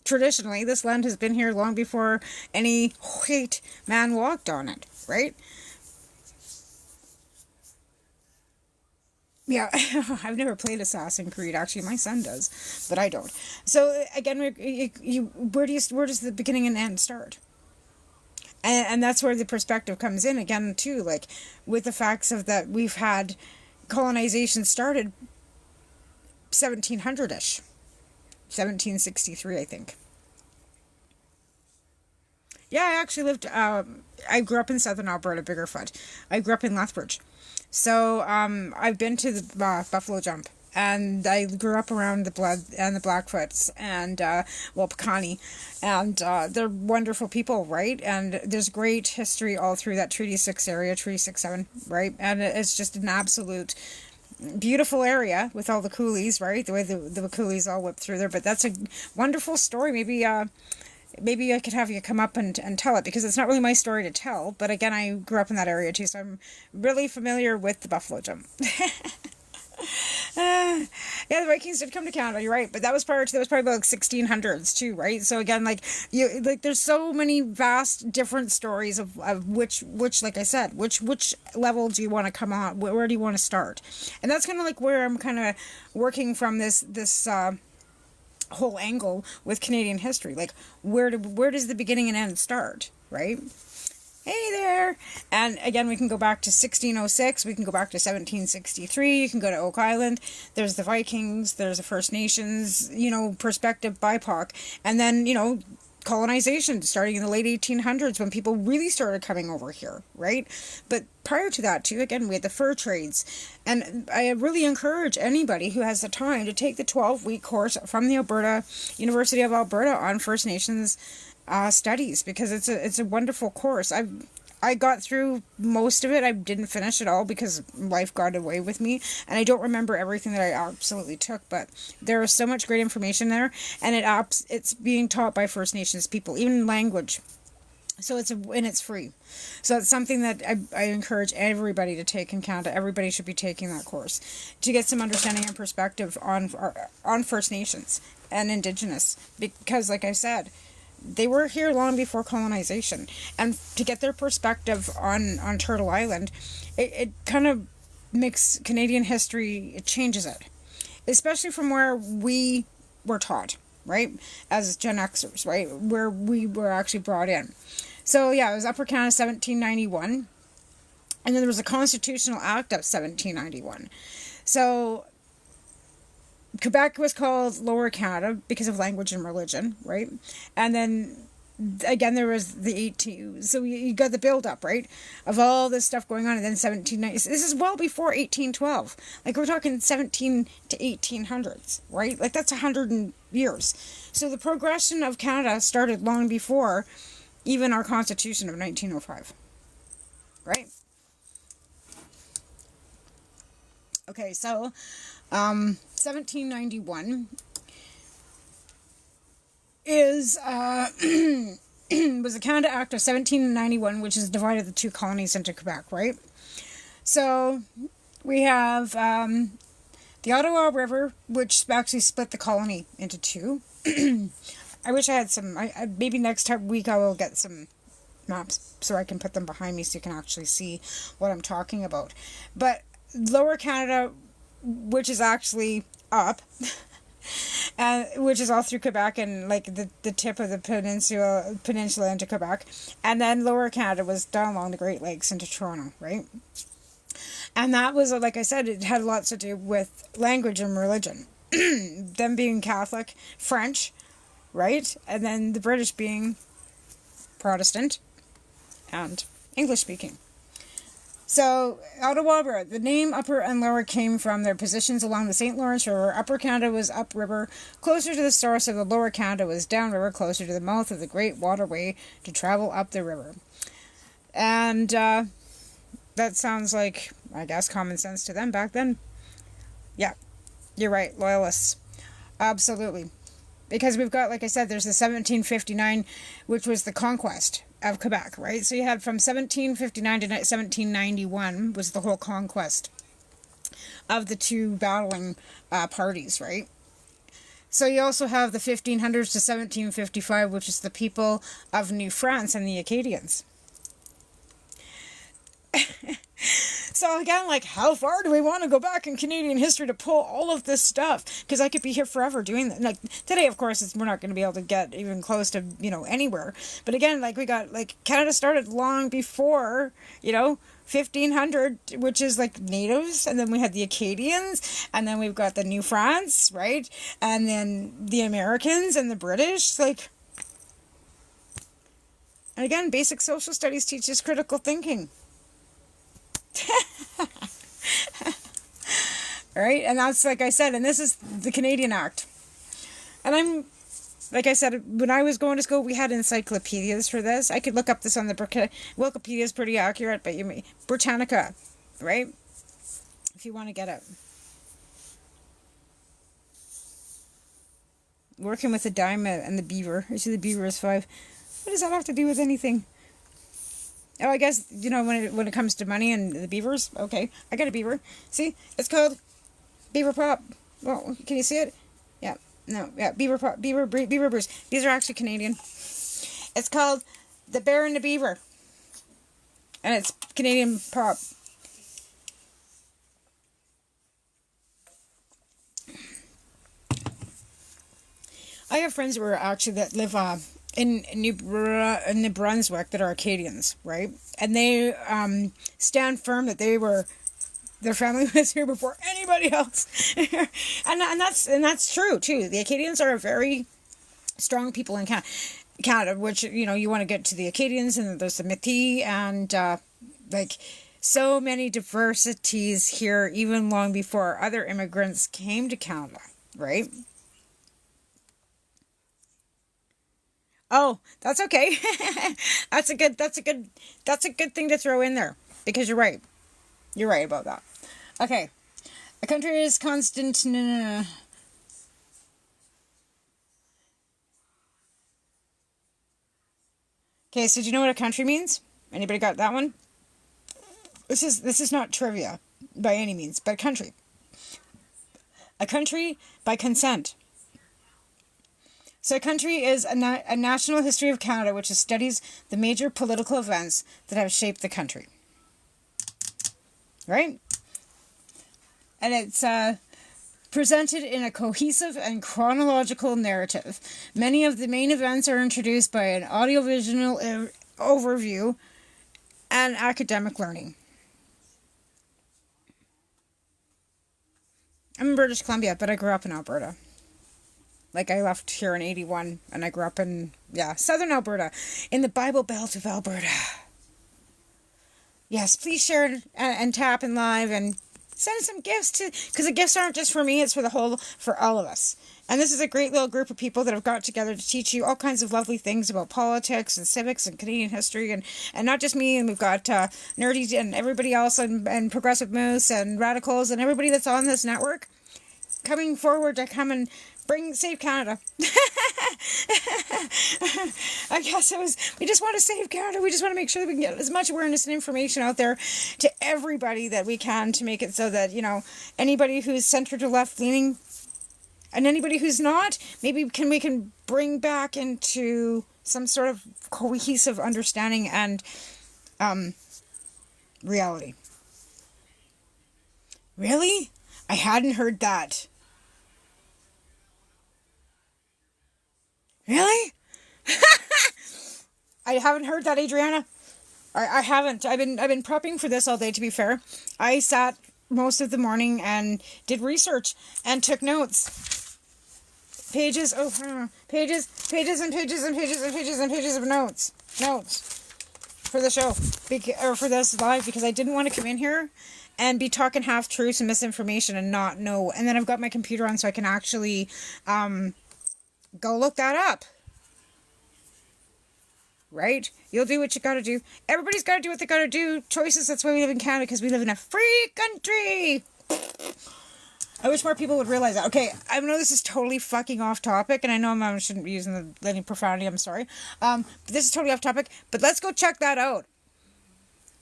Traditionally, this land has been here long before any white man walked on it, right? Yeah, I've never played Assassin's Creed. Actually, my son does, but I don't. So again, where does the beginning and end start? And that's where the perspective comes in again too, like with the facts of that we've had colonization started 1700-ish, 1763, I think. Yeah, I actually lived. I grew up in southern Alberta, Biggerfoot. I grew up in Lethbridge. So I've been to the Buffalo Jump, and I grew up around the Blood and the Blackfoots and Pecani, and they're wonderful people, right? And there's great history all through that Treaty 6 area, Treaty 6-7, right? And it's just an absolute beautiful area with all the coolies, right? The way the coolies all whip through there. But that's a wonderful story. Maybe I could have you come up and tell it, because it's not really my story to tell. But again, I grew up in that area too, so I'm really familiar with the Buffalo Jump. Yeah, the Vikings did come to Canada. You're right, but that was probably like 1600s too, right? So again, there's so many vast different stories of which like I said, which level do you want to come on? Where do you want to start? And that's kind of like where I'm kind of working from this whole angle with Canadian history. Like, where does the beginning and end start, right? Hey there! And again, we can go back to 1606, we can go back to 1763, you can go to Oak Island, there's the Vikings, there's the First Nations, perspective, BIPOC, and then, colonization starting in the late 1800s when people really started coming over here, right? But prior to that too, again, we had the fur trades. And I really encourage anybody who has the time to take the 12-week course from the University of Alberta on First Nations studies, because it's a wonderful course. I got through most of it. I didn't finish it all because life got away with me, and I don't remember everything that I absolutely took, but there is so much great information there, and it's being taught by First Nations people, even language. So it's free. So it's something that I encourage everybody to take in Canada. Everybody should be taking that course to get some understanding and perspective on First Nations and Indigenous, because like I said, they were here long before colonization, and to get their perspective on Turtle Island, it kind of makes Canadian history, it changes it, especially from where we were taught, right, as Gen Xers, right, where we were actually brought in. So yeah, it was Upper Canada 1791, and then there was a Constitutional Act of 1791. So Quebec was called Lower Canada because of language and religion, right? And then again, there was the 18. So you got the build up, right, of all this stuff going on, and then 1790. This is well before 1812. Like, we're talking 17 to 1800s, right? Like, that's 100 years. So the progression of Canada started long before even our Constitution of 1905, right? Okay, so 1791 is was the Canada Act of 1791, which has divided the two colonies into Quebec, right? So we have the Ottawa River, which actually split the colony into two. I wish I had some. Maybe next week I will get some maps so I can put them behind me so you can actually see what I'm talking about. But Lower Canada, which is actually up, which is all through Quebec and like the tip of the peninsula into Quebec, and then Lower Canada was down along the Great Lakes into Toronto, right? And that was, like I said, it had lots to do with language and religion. Them being Catholic, French, right? And then the British being Protestant and English speaking. So, Ottawa, the name Upper and Lower came from their positions along the St. Lawrence River. Upper Canada was upriver, closer to the source of the Lower Canada was downriver, closer to the mouth of the Great Waterway to travel up the river. And that sounds like, I guess, common sense to them back then. Yeah, you're right, loyalists. Absolutely. Because we've got, like I said, there's the 1759, which was the conquest of Quebec, right? So you had from 1759 to 1791 was the whole conquest of the two battling parties, right? So you also have the 1500s to 1755, which is the people of New France and the Acadians. So again, like, how far do we want to go back in Canadian history to pull all of this stuff? Because I could be here forever doing that. Like, today, of course, we're not going to be able to get even close to, anywhere. But again, like, we got, like, Canada started long before, 1500, which is, like, natives. And then we had the Acadians. And then we've got the New France, right? And then the Americans and the British. Like, and again, basic social studies teaches critical thinking. Right, and that's, like I said, and this is the Canadian Act. And I'm, like I said, when I was going to school, we had encyclopedias for this. I could look up this on the Wikipedia is pretty accurate, but Britannica, right? If you want to get it. Working with the dime and the beaver. I see the beaver is 5. What does that have to do with anything? Oh, I guess, when it comes to money and the beavers, okay, I got a beaver. See, it's called Beaver Pop. Well, can you see it? Yeah, no, yeah, Beaver Pop, Beaver Bruce. These are actually Canadian. It's called The Bear and the Beaver. And it's Canadian pop. I have friends that live in New Brunswick that are Acadians, right? And they stand firm that their family was here before anybody else, and that's true too. The Acadians are a very strong people in Canada, which you want to get to the Acadians, and there's the Métis, and like so many diversities here, even long before other immigrants came to Canada, right? Oh, that's okay. That's a good thing to throw in there, because you're right. You're right about that. Okay. A country is constant. Okay, so do you know what a country means? Anybody got that one? This is not trivia by any means, but country. A country by consent. So a country is a national history of Canada, which studies the major political events that have shaped the country. Right? And it's presented in a cohesive and chronological narrative. Many of the main events are introduced by an audiovisual overview and academic learning. I'm in British Columbia, but I grew up in Alberta. Like, I left here in 81, and I grew up in, southern Alberta, in the Bible Belt of Alberta. Yes, please share and tap and live and send some gifts because the gifts aren't just for me, it's for all of us. And this is a great little group of people that have got together to teach you all kinds of lovely things about politics and civics and Canadian history, and not just me, and we've got nerdy and everybody else, and Progressive Moose and Radicals and everybody that's on this network coming forward to come and save Canada. I guess we just want to save Canada. We just want to make sure that we can get as much awareness and information out there to everybody that we can, to make it so that, anybody who's center to left leaning and anybody who's not, maybe we can bring back into some sort of cohesive understanding and reality. Really? I hadn't heard that. Really? I haven't heard that, Adriana. I haven't. I've been prepping for this all day, to be fair. I sat most of the morning and did research and took notes. Pages, pages and pages and pages and pages and pages of notes. Notes for the show. Or for this live, because I didn't want to come in here and be talking half-truths and misinformation and not know. And then I've got my computer on so I can actually go look that up. Right? You'll do what you gotta do. Everybody's gotta do what they gotta do. Choices, that's why we live in Canada, because we live in a free country. I wish more people would realize that. Okay, I know this is totally fucking off topic, and I know I shouldn't be using any profanity, I'm sorry. But this is totally off topic, but let's go check that out.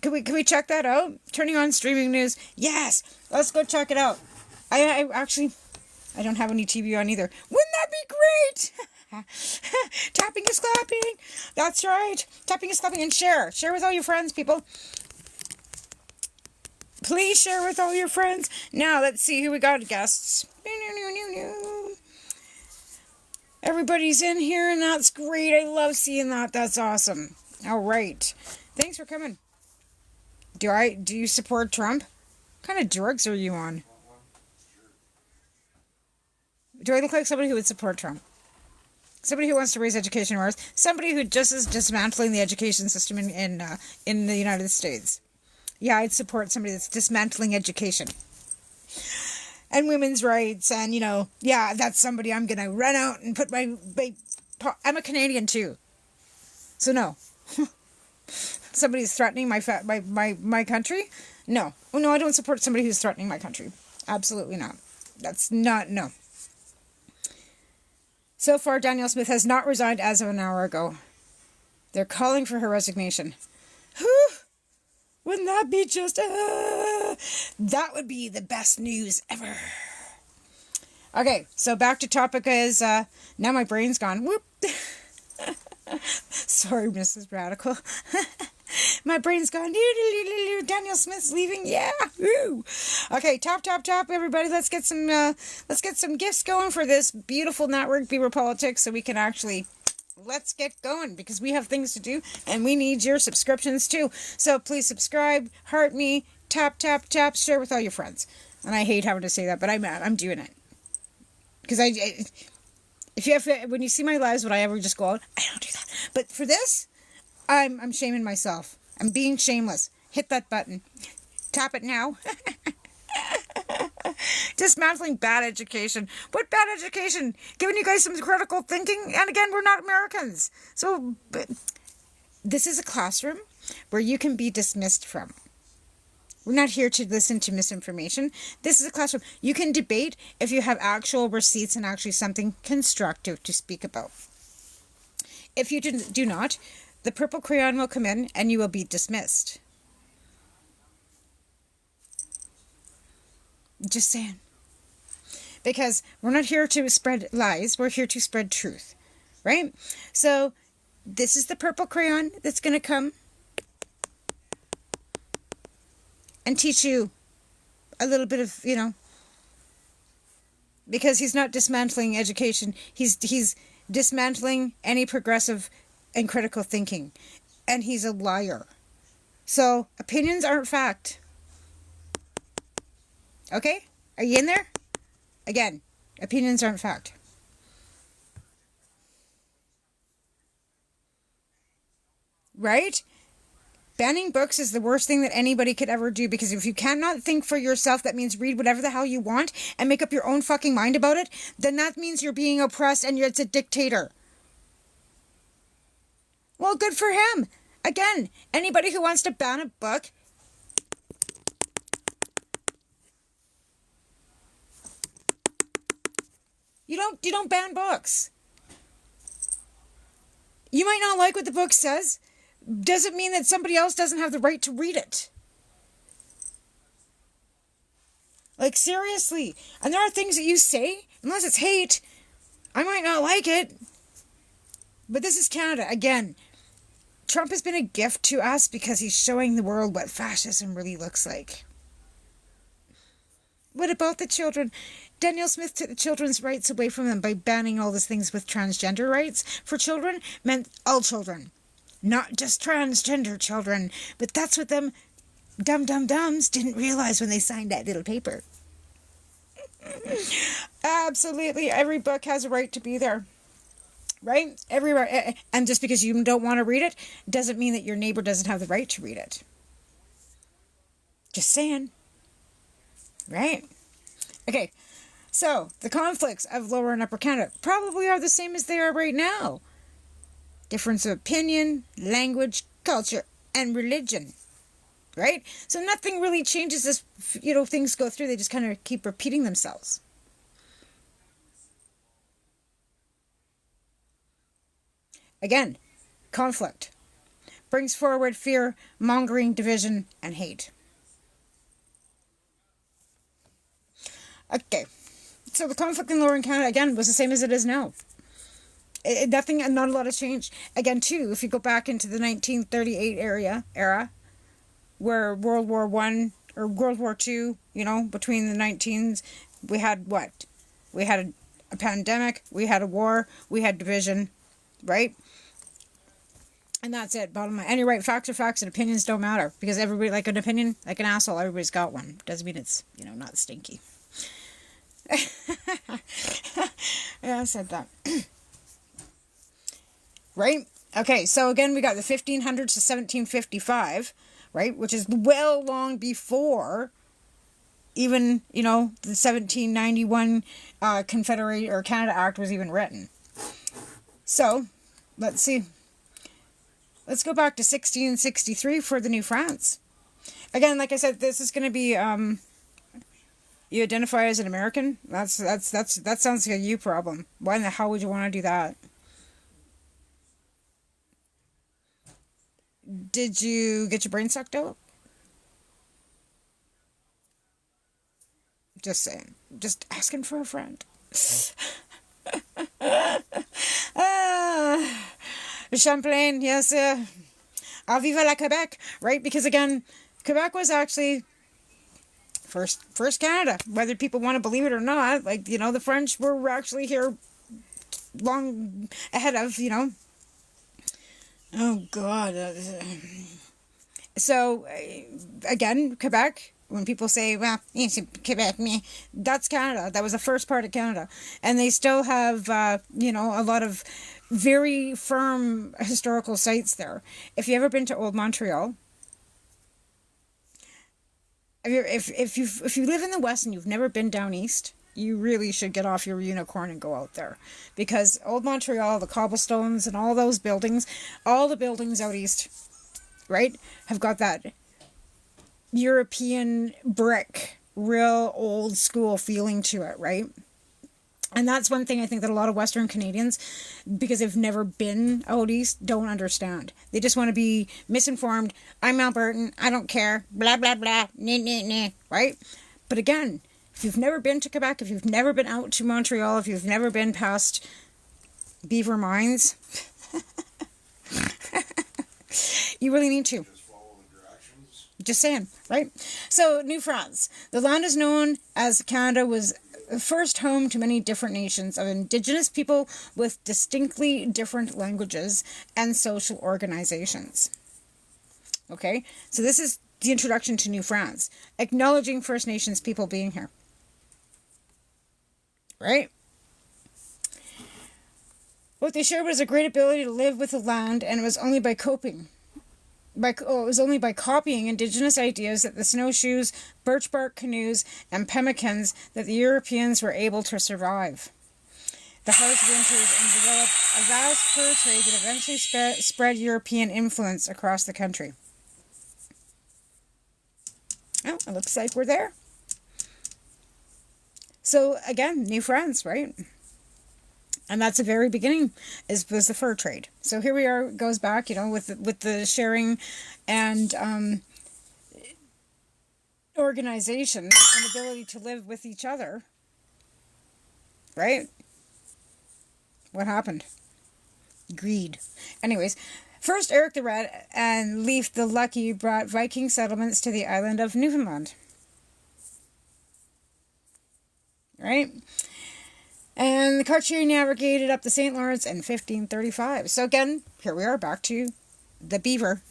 Can we check that out? Turning on streaming news. Yes! Let's go check it out. I actually, I don't have any TV on either. Wouldn't that be great? Tapping is clapping. That's right. Tapping is clapping, and share. Share with all your friends, people. Please share with all your friends. Now, let's see who we got guests. Everybody's in here, and that's great. I love seeing that. That's awesome. All right. Thanks for coming. Do you support Trump? What kind of drugs are you on? Do I look like somebody who would support Trump? Somebody who wants to raise education wars. Somebody who just is dismantling the education system in the United States. Yeah, I'd support somebody that's dismantling education. And women's rights, and, yeah, that's somebody I'm going to run out and put my... I'm a Canadian, too. So, no. Somebody's threatening my country? No. Oh, no, I don't support somebody who's threatening my country. Absolutely not. That's not... No. So far, Danielle Smith has not resigned as of an hour ago. They're calling for her resignation. Whew! Wouldn't that be just... that would be the best news ever. Okay, so back to topic is... now my brain's gone. Whoop! Sorry, Mrs. Radical. My brain's gone. Danielle Smith's leaving. Yeah. Woo. Okay, tap, everybody. Let's get some gifts going for this beautiful network, Beaver Politics, so we can actually... Let's get going, because we have things to do, and we need your subscriptions too. So please subscribe, heart me, tap, share with all your friends. And I hate having to say that, but I'm doing it. Because when you see my lives, would I ever just go out? I don't do that. But for this, I'm shaming myself. I'm being shameless. Hit that button. Tap it now. Dismantling bad education. What bad education? Giving you guys some critical thinking. And again, we're not Americans. So, this is a classroom where you can be dismissed from. We're not here to listen to misinformation. This is a classroom. You can debate if you have actual receipts and actually something constructive to speak about. If you do not, the purple crayon will come in and you will be dismissed. Just saying. Because we're not here to spread lies. We're here to spread truth. Right? So, this is the purple crayon that's going to come and teach you a little bit of, because he's not dismantling education. He's dismantling any progressive and critical thinking. And he's a liar. So, opinions aren't fact. Okay? Are you in there? Again, opinions aren't fact. Right? Banning books is the worst thing that anybody could ever do, because if you cannot think for yourself, that means read whatever the hell you want and make up your own fucking mind about it, then that means you're being oppressed and it's a dictator. Well, good for him. Again, anybody who wants to ban a book... You don't ban books. You might not like what the book says. Doesn't mean that somebody else doesn't have the right to read it. Like, seriously. And there are things that you say, unless it's hate, I might not like it. But this is Canada. Again, Trump has been a gift to us because he's showing the world what fascism really looks like. What about the children? Danielle Smith took the children's rights away from them by banning all these things with transgender rights for children, meant all children. Not just transgender children. But that's what them dum-dum-dums didn't realize when they signed that little paper. Absolutely. Every book has a right to be there. Right? Everywhere. And just because you don't want to read it doesn't mean that your neighbor doesn't have the right to read it. Just saying. Right? Okay. So, the conflicts of Lower and Upper Canada probably are the same as they are right now. Difference of opinion, language, culture, and religion. Right? So nothing really changes as, things go through. They just kind of keep repeating themselves. Again, conflict brings forward fear, mongering, division, and hate. Okay, so the conflict in Lower Canada, again, was the same as it is now. Not a lot has changed. Again, too, if you go back into the 1938 era, where World War I, or World War II, between the 19s, we had what? We had a pandemic, we had a war, we had division, right? And that's it, bottom line. And you're right, facts are facts and opinions don't matter. Because everybody, like an opinion, like an asshole, everybody's got one. Doesn't mean it's, not stinky. Yeah, I said that. Right? Okay, so again, we got the 1500s to 1755, right? Which is well long before even, the 1791 Confederate or Canada Act was even written. So, let's see. Let's go back to 1663 for the New France. Again, like I said, this is going to be, you identify as an American? That sounds like a you problem. Why in the hell would you want to do that? Did you get your brain sucked out? Just saying. Just asking for a friend. Champlain, yes. Viva la Quebec, right? Because again, Quebec was actually first Canada. Whether people want to believe it or not, the French were actually here long ahead of, Oh, God. So, again, Quebec, when people say, well, it's Quebec, that's Canada. That was the first part of Canada. And they still have, a lot of very firm historical sites there. If you've ever been to Old Montreal, if you live in the West and you've never been down east, you really should get off your unicorn and go out there. Because Old Montreal, the cobblestones and all those buildings, all the buildings out east, right, have got that European brick, real old school feeling to it, right? And that's one thing I think that a lot of Western Canadians, because they've never been out east, don't understand. They just want to be misinformed. I'm Albertan. I don't care. Blah, blah, blah. Nah, nah, nah. Right? But again, if you've never been to Quebec, if you've never been out to Montreal, if you've never been past Beaver mines, you really need to. Just saying, right? So, New France. The land is known as Canada was first home to many different nations of Indigenous people with distinctly different languages and social organizations. Okay? So this is the introduction to New France, acknowledging First Nations people being here. Right? What they shared was a great ability to live with the land, and it was only by copying Indigenous ideas that the snowshoes, birch bark canoes, and pemmicans that the Europeans were able to survive the harsh winters and develop a vast fur trade that eventually spread European influence across the country. Oh, it looks like we're there. So again, New France, right? And that's the very beginning, was the fur trade. So here we are, it goes back, with the sharing and organization and ability to live with each other. Right? What happened? Greed. Anyways, first Eric the Red and Leif the Lucky brought Viking settlements to the island of Newfoundland. right? And the Cartier navigated up the St. Lawrence in 1535. So again, here we are back to the beaver.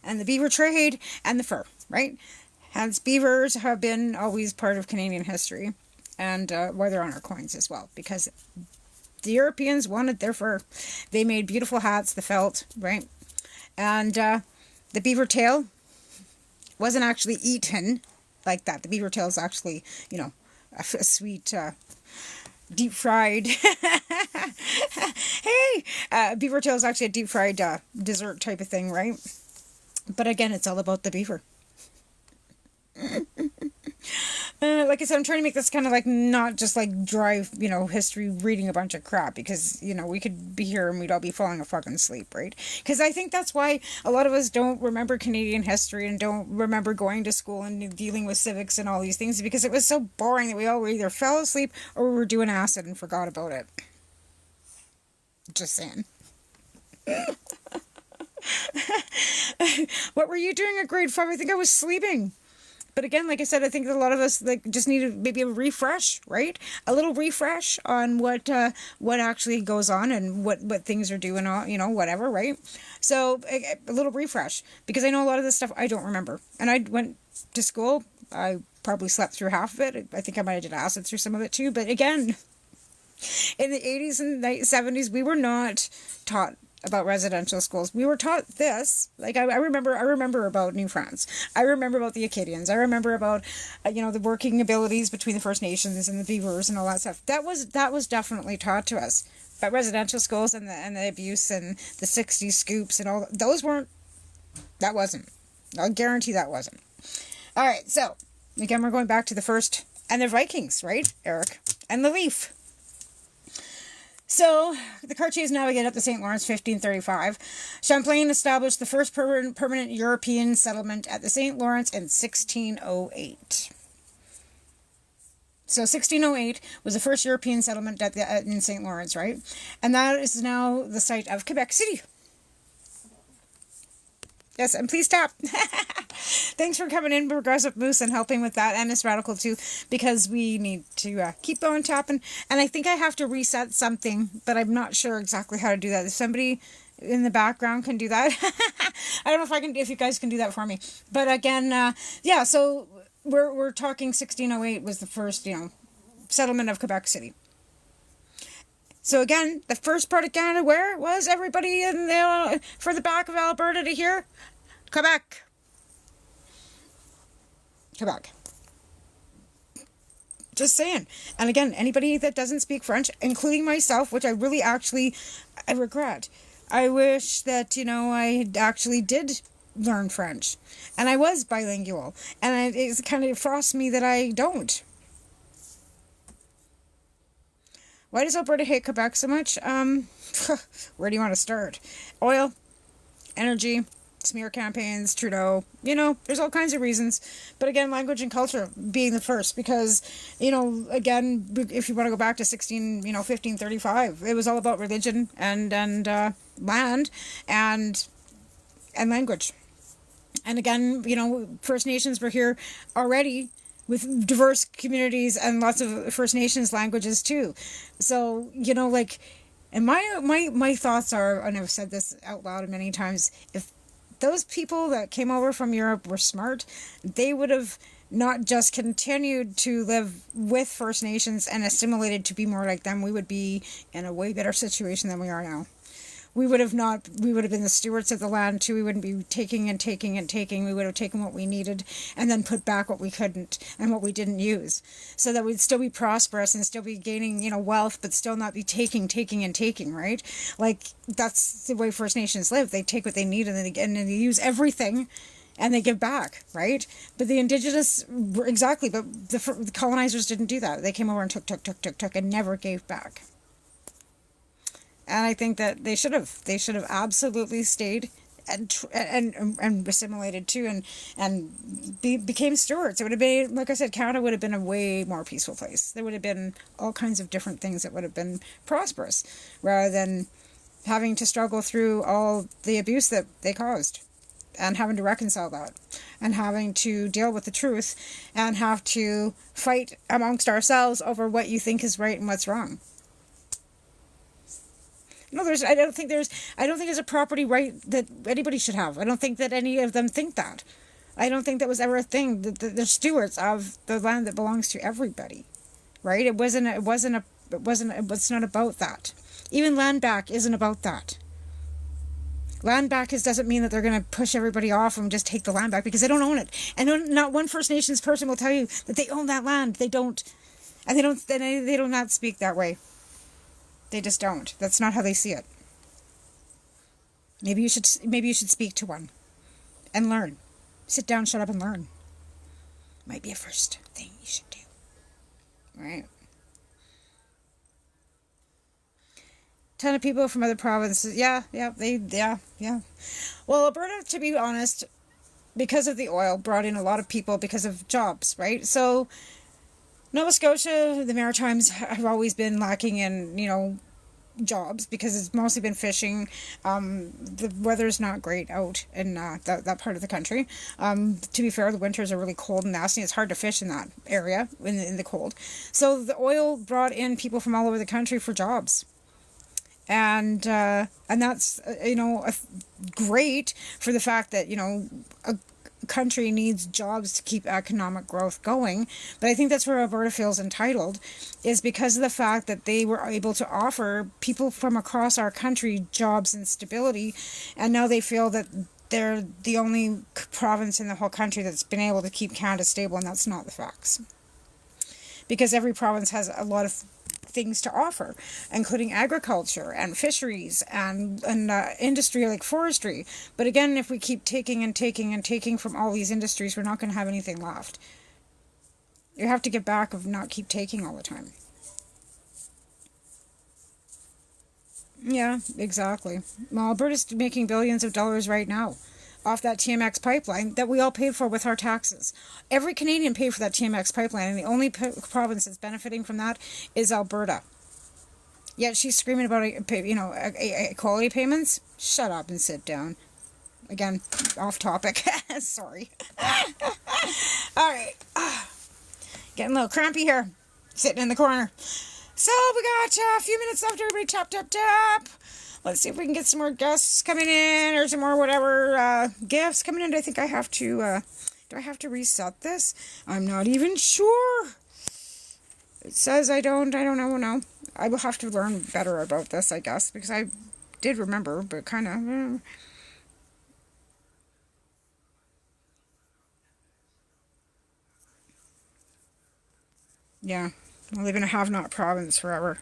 And the beaver trade and the fur, right? Hence, beavers have been always part of Canadian history. And why they're on our coins as well. Because the Europeans wanted their fur. They made beautiful hats, the felt, right? And the beaver tail wasn't actually eaten like that. The beaver tail is actually, you know, a sweet deep fried hey, beaver tail is actually a deep fried dessert type of thing, right? But again, it's all about the beaver. Like I said, I'm trying to make this kind of like not just like dry, you know, history reading a bunch of crap, because, you know, we could be here and we'd all be falling a fucking asleep, right? Because I think that's why a lot of us don't remember Canadian history and don't remember going to school and dealing with civics and all these things, because it was so boring that we all either fell asleep or we were doing acid and forgot about it. Just saying. What were you doing at grade 5? I think I was sleeping. But again, like I said, I think a lot of us like just need maybe a refresh, right? A little refresh on what actually goes on and what things are doing, all, you know, whatever, right? So a little refresh, because I know a lot of this stuff I don't remember. And I went to school. I probably slept through half of it. I think I might have did acid through some of it too. But again, in the 80s and 70s, we were not taught about residential schools. We were taught this. Like I remember about New France. I remember about the Acadians. I remember about you know, the working abilities between the First Nations and the Beavers and all that stuff. That was definitely taught to us. But residential schools and the abuse and the 60s scoops and all those weren't. That wasn't. I'll guarantee that wasn't. All right. So again, we're going back to the first and the Vikings, right, Eric, and the Leaf. So, the Cartiers navigated up the St. Lawrence, 1535. Champlain established the first permanent European settlement at the St. Lawrence in 1608. So, 1608 was the first European settlement in St. Lawrence, right? And that is now the site of Quebec City. Yes, and please stop. Thanks for coming in, Progressive Moose, and helping with that, and Miss Radical too, because we need to keep going tapping. And I think I have to reset something, but I'm not sure exactly how to do that. If somebody in the background can do that, I don't know if I can. If you guys can do that for me. But again, yeah. So we're talking 1608 was the first, you know, settlement of Quebec City. So again, the first part of Canada, where was everybody in the for the back of Alberta to hear? Quebec. Quebec. Just saying. And again, anybody that doesn't speak French, including myself, which I really actually, I regret. I wish that, you know, I actually did learn French. And I was bilingual. And it kind of frosts me that I don't. Why does Alberta hate Quebec so much? Where do you want to start? Oil, energy, smear campaigns, Trudeau. You know, there's all kinds of reasons. But again, language and culture being the first, because, you know, again, if you want to go back to 1535, it was all about religion and land and language. And again, you know, First Nations were here already, with diverse communities and lots of First Nations languages too. So, you know, like, and my thoughts are, and I've said this out loud many times, if those people that came over from Europe were smart, they would have not just continued to live with First Nations and assimilated to be more like them. We would be in a way better situation than we are now. We would have been the stewards of the land too. We wouldn't be taking and taking and taking. We would have taken what we needed and then put back what we couldn't and what we didn't use, so that we'd still be prosperous and still be gaining, you know, wealth, but still not be taking and taking, right? Like, that's the way First Nations live. They take what they need and they use everything and they give back, right? But the Indigenous, exactly, but the colonizers didn't do that. They came over and took and never gave back. And I think that they should have absolutely stayed and assimilated too, and became stewards. It would have been, like I said, Canada would have been a way more peaceful place. There would have been all kinds of different things that would have been prosperous, rather than having to struggle through all the abuse that they caused. and having to reconcile that and having to deal with the truth and have to fight amongst ourselves over what you think is right and what's wrong. No, I don't think there's a property right that anybody should have. I don't think that any of them think that. I don't think that was ever a thing. They're stewards of the land that belongs to everybody, right? It's not about that. Even land back isn't about that. Land back doesn't mean that they're going to push everybody off and just take the land back, because they don't own it. And not one First Nations person will tell you that they own that land. They don't. And they do not speak that way. They just don't. That's not how they see it. Maybe you should speak to one and learn. Sit down, shut up, and learn. Might be a first thing you should do. Right? Ton of people from other provinces. Yeah. Well, Alberta, to be honest, because of the oil, brought in a lot of people because of jobs, right? So Nova Scotia, the Maritimes have always been lacking in, jobs, because it's mostly been fishing. The weather's not great out in that part of the country. To be fair, the winters are really cold and nasty. It's hard to fish in that area in the cold. So the oil brought in people from all over the country for jobs. And that's, great for the fact that, a country needs jobs to keep economic growth going. But I think that's where Alberta feels entitled, is because of the fact that they were able to offer people from across our country jobs and stability. And now they feel that they're the only province in the whole country that's been able to keep Canada stable, and that's not the facts. Because every province has a lot of things to offer, including agriculture and fisheries and industry like forestry. But again, if we keep taking and taking and taking from all these industries, we're not going to have anything left. You have to get back of not keep taking all the time. Yeah, exactly. Well, Alberta's making billions of dollars right now off that TMX pipeline that we all paid for with our taxes. Every Canadian paid for that TMX pipeline, and the only province that's benefiting from that is Alberta. Yet she's screaming about equality payments. Shut up and sit down. Again, off topic. Sorry. All right. Getting a little crampy here, sitting in the corner. So we got a few minutes left. Everybody tap. Let's see if we can get some more guests coming in, or some more whatever gifts coming in. I think I have to, do I have to reset this? I'm not even sure. It says I don't know. No. I will have to learn better about this, I guess, because I did remember, but kind of. Yeah, I'll live in a have-not province forever.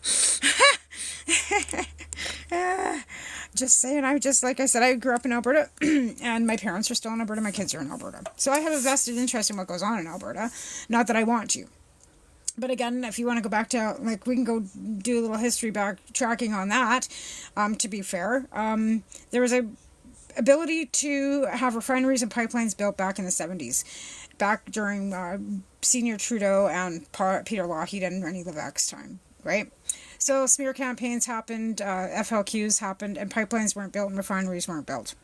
Just saying, like I said, I grew up in Alberta, and my parents are still in Alberta, my kids are in Alberta. So I have a vested interest in what goes on in Alberta. Not that I want to. But again, if you want to go back to, we can go do a little history backtracking on that, to be fair. There was a ability to have refineries and pipelines built back in the 70s. Back during Senior Trudeau and Peter Lougheed and Rennie Levesque's time, right? So smear campaigns happened, FLQs happened, and pipelines weren't built and refineries weren't built.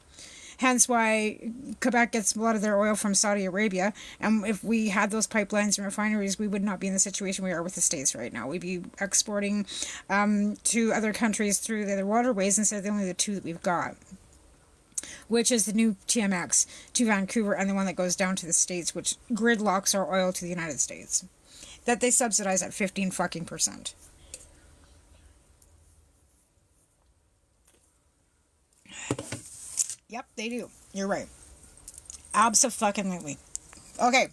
Hence why Quebec gets a lot of their oil from Saudi Arabia. And if we had those pipelines and refineries, we would not be in the situation we are with the States right now. We'd be exporting to other countries through the other waterways instead of only the two that we've got, which is the new TMX to Vancouver and the one that goes down to the States, which gridlocks our oil to the United States, that they subsidize at 15%. Yep, they do. You're right. Abso-fucking-lutely. Okay.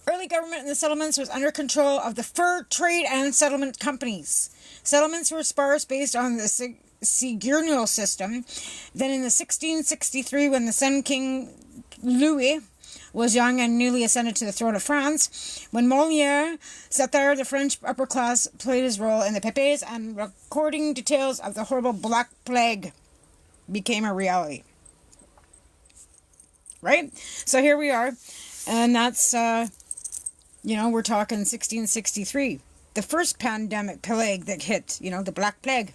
Early government in the settlements was under control of the fur trade and settlement companies. Settlements were sparse based on the seigneurial system. Then in the 1663, when the Sun King Louis was young and newly ascended to the throne of France, when Molière sat there, the French upper class played his role in the pépés, and recording details of the horrible Black Plague became a reality. Right? So here we are, and that's, we're talking 1663. the first pandemic plague that hit, the Black Plague.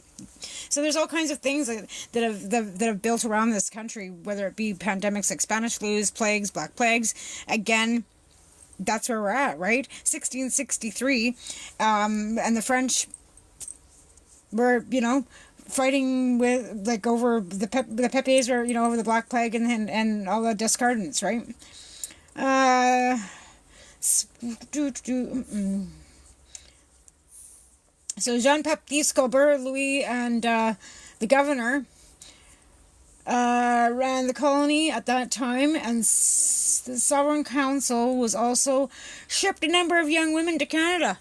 So there's all kinds of things that have built around this country, whether it be pandemics like Spanish flus, plagues, Black Plagues. Again, that's where we're at, right? 1663, and the French were, fighting with, like, over the Pepes, or, over the Black Plague and all the discardants, right? So Jean-Baptiste Colbert, Louis, and the governor ran the colony at that time, and the Sovereign Council was also shipped a number of young women to Canada.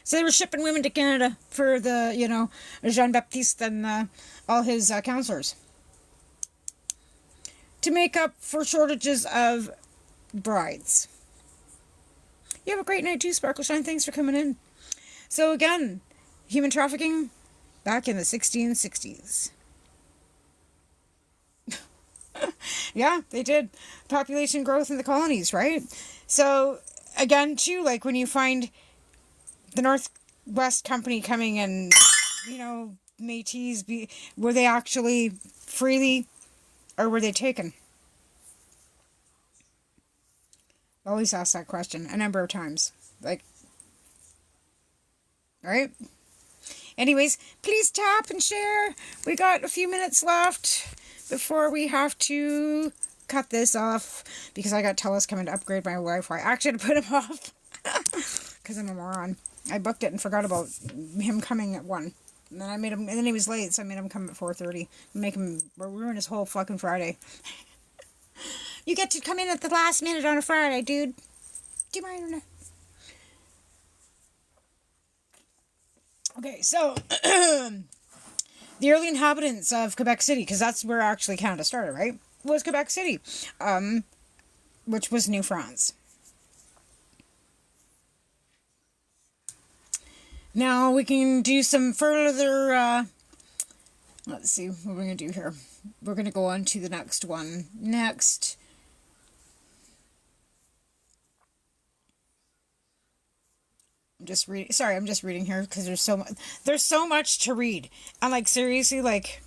So they were shipping women to Canada for the, Jean-Baptiste and all his counselors, to make up for shortages of brides. You have a great night too, Sparkleshine. Thanks for coming in. So again, human trafficking back in the 1660s. Yeah, they did. Population growth in the colonies, right? So again, too, like when you find the Northwest Company coming and, Métis, were they actually freely, or were they taken? I always ask that question a number of times. Like, alright? Anyways, please tap and share. We got a few minutes left before we have to cut this off, because I got Telus coming to upgrade my Wi-Fi. I actually had to put him off because I'm a moron. I booked it and forgot about him coming at 1. And then I made him, and then he was late, so I made him come at 4:30. Make him ruin his whole fucking Friday. You get to come in at the last minute on a Friday, dude. Do you mind? Okay, so the early inhabitants of Quebec City, because that's where actually Canada started, right? Was Quebec City, which was New France. Now we can do some further, let's see what we're going to do here. We're going to go on to the next one. Next. I'm just reading here because there's so much to read. And like, seriously, like,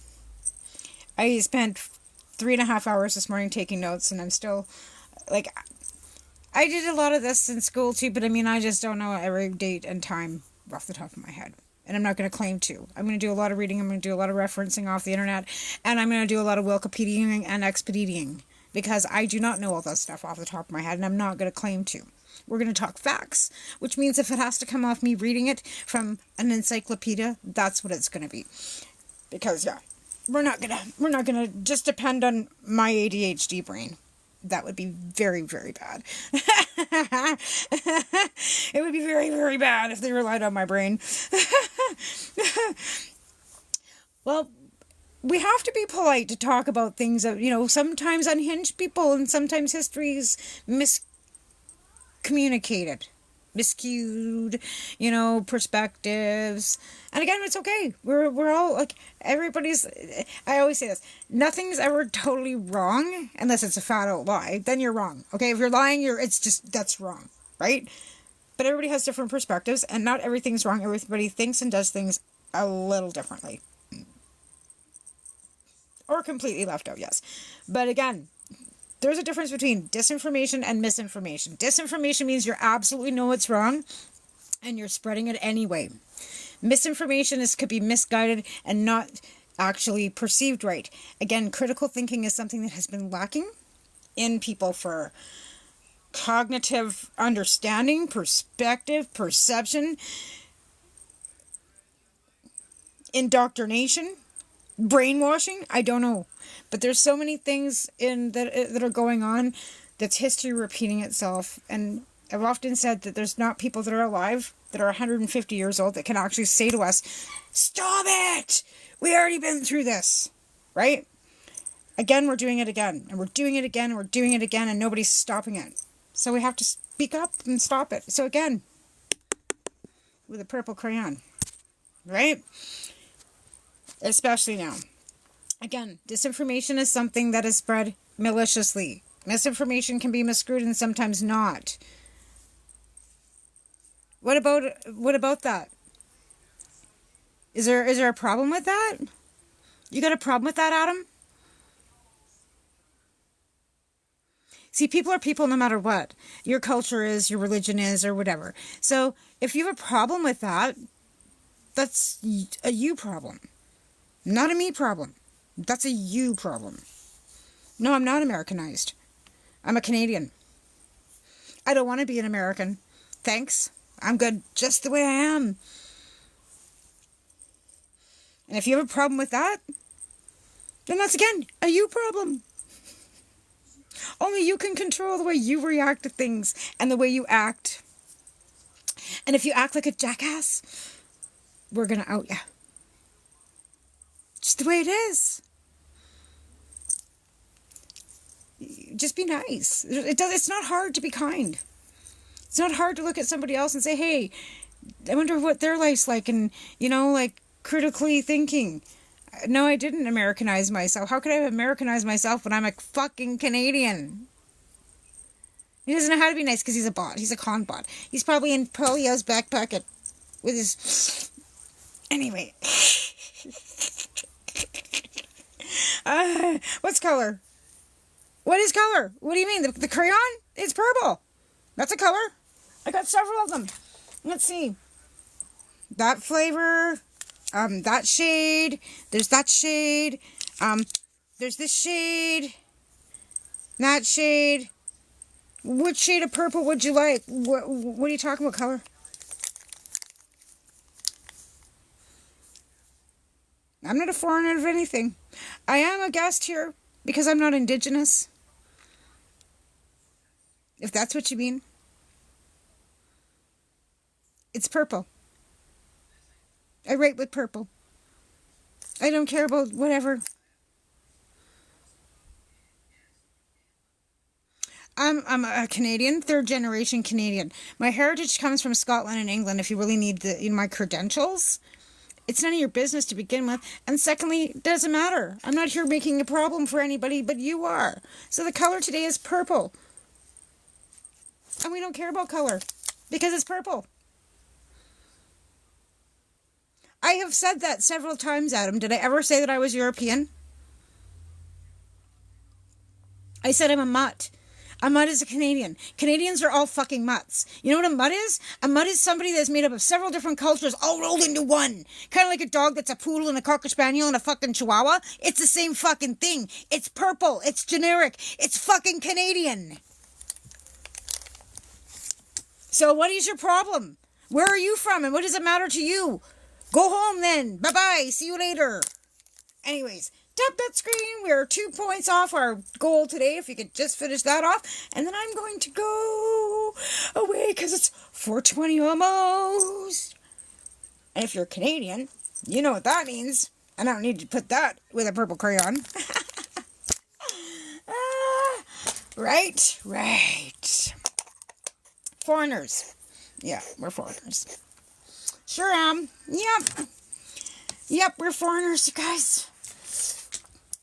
I spent 3.5 hours this morning taking notes, and I'm still, like, I did a lot of this in school too, but I mean, I just don't know every date and time off the top of my head. And I'm not going to claim to. I'm going to do a lot of reading, I'm going to do a lot of referencing off the internet, and I'm going to do a lot of Wikipediaing and expedieting, because I do not know all that stuff off the top of my head, and I'm not going to claim to. We're going to talk facts, which means if it has to come off me reading it from an encyclopedia, that's what it's going to be. Because, yeah, we're not going to just depend on my ADHD brain. That would be very, very bad. It would be very, very bad if they relied on my brain. Well, we have to be polite to talk about things that, sometimes unhinged people, and sometimes history is miscommunicated, miscued, perspectives. And again, it's okay. We're all, like, everybody's, I always say this, nothing's ever totally wrong unless it's a fat out lie. Then you're wrong. Okay, if you're lying, that's wrong, right? But everybody has different perspectives, and not everything's wrong. Everybody thinks and does things a little differently. Or completely left out, yes. But again, there's a difference between disinformation and misinformation. Disinformation means you absolutely know it's wrong, and you're spreading it anyway. Misinformation could be misguided and not actually perceived right. Again, critical thinking is something that has been lacking in people for cognitive understanding, perspective, perception, indoctrination, brainwashing. I don't know. But there's so many things that are going on that's history repeating itself. And I've often said that there's not people that are alive that are 150 years old that can actually say to us, stop it! We already been through this. Right? Again, we're doing it again. And we're doing it again, and we're doing it again, and nobody's stopping it. So we have to speak up and stop it. So again, with a purple crayon. Right? Especially now. Again, disinformation is something that is spread maliciously. Misinformation can be misconstrued and sometimes not. What about that? Is there a problem with that? You got a problem with that, Adam? See, people are people no matter what. Your culture is, your religion is, or whatever. So if you have a problem with that, that's a you problem, not a me problem. That's a you problem. No, I'm not Americanized. I'm a Canadian. I don't want to be an American. Thanks. I'm good just the way I am. And if you have a problem with that, then that's again a you problem. Only you can control the way you react to things and the way you act. And if you act like a jackass, we're going to out you. Just the way it is. Just be nice. It's not hard to be kind. It's not hard to look at somebody else and say, hey, I wonder what their life's like, and, like critically thinking. No, I didn't Americanize myself. How could I have Americanized myself when I'm a fucking Canadian? He doesn't know how to be nice because he's a bot. He's a con bot. He's probably in Polio's back pocket with his... Anyway. What's color? What is color? What do you mean? The crayon? It's purple. That's a color. I got several of them. Let's see. That flavor... that shade, there's that shade, there's this shade, that shade. Which shade of purple would you like? What are you talking about, color? I'm not a foreigner of anything. I am a guest here because I'm not indigenous. If that's what you mean. It's purple. I write with purple. I don't care about whatever. I'm a Canadian, third generation Canadian. My heritage comes from Scotland and England. If you really need my credentials, it's none of your business to begin with. And secondly, it doesn't matter. I'm not here making a problem for anybody, but you are. So the color today is purple. And we don't care about color because it's purple. I have said that several times, Adam. Did I ever say that I was European? I said I'm a mutt. A mutt is a Canadian. Canadians are all fucking mutts. You know what a mutt is? A mutt is somebody that's made up of several different cultures all rolled into one. Kind of like a dog that's a poodle and a cocker spaniel and a fucking chihuahua. It's the same fucking thing. It's purple. It's generic. It's fucking Canadian. So what is your problem? Where are you from and what does it matter to you? Go home then. Bye-bye. See you later. Anyways, tap that screen. We're 2 points off our goal today. If you could just finish that off. And then I'm going to go away because it's 4:20 almost. And if you're Canadian, you know what that means. And I don't need to put that with a purple crayon. Right. Foreigners. Yeah, we're foreigners. Sure am. Yep, we're foreigners, you guys.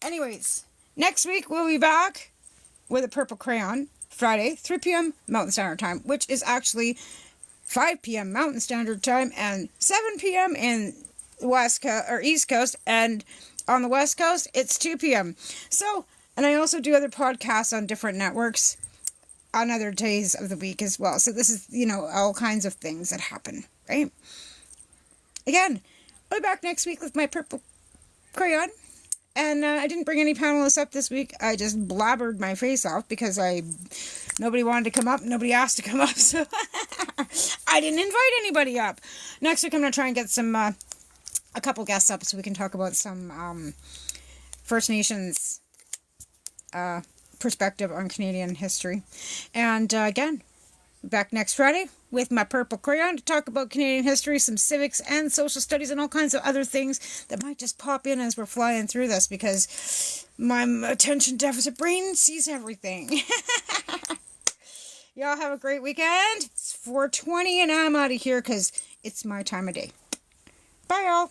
Anyways, next week we'll be back with a purple crayon. Friday, 3 p.m. Mountain Standard Time, which is actually 5 p.m. Mountain Standard Time and 7 p.m. in West Coast or East Coast, and on the West Coast it's 2 p.m. So, and I also do other podcasts on different networks on other days of the week as well. So this is, all kinds of things that happen, right? Again, I'll be back next week with my purple crayon. And I didn't bring any panelists up this week. I just blabbered my face off because nobody wanted to come up. Nobody asked to come up. So I didn't invite anybody up. Next week I'm going to try and get a couple guests up so we can talk about some First Nations perspective on Canadian history. And again, back next Friday with my purple crayon to talk about Canadian history, some civics and social studies and all kinds of other things that might just pop in as we're flying through this because my attention deficit brain sees everything. Y'all have a great weekend. It's 4:20 and I'm out of here because it's my time of day. Bye, y'all.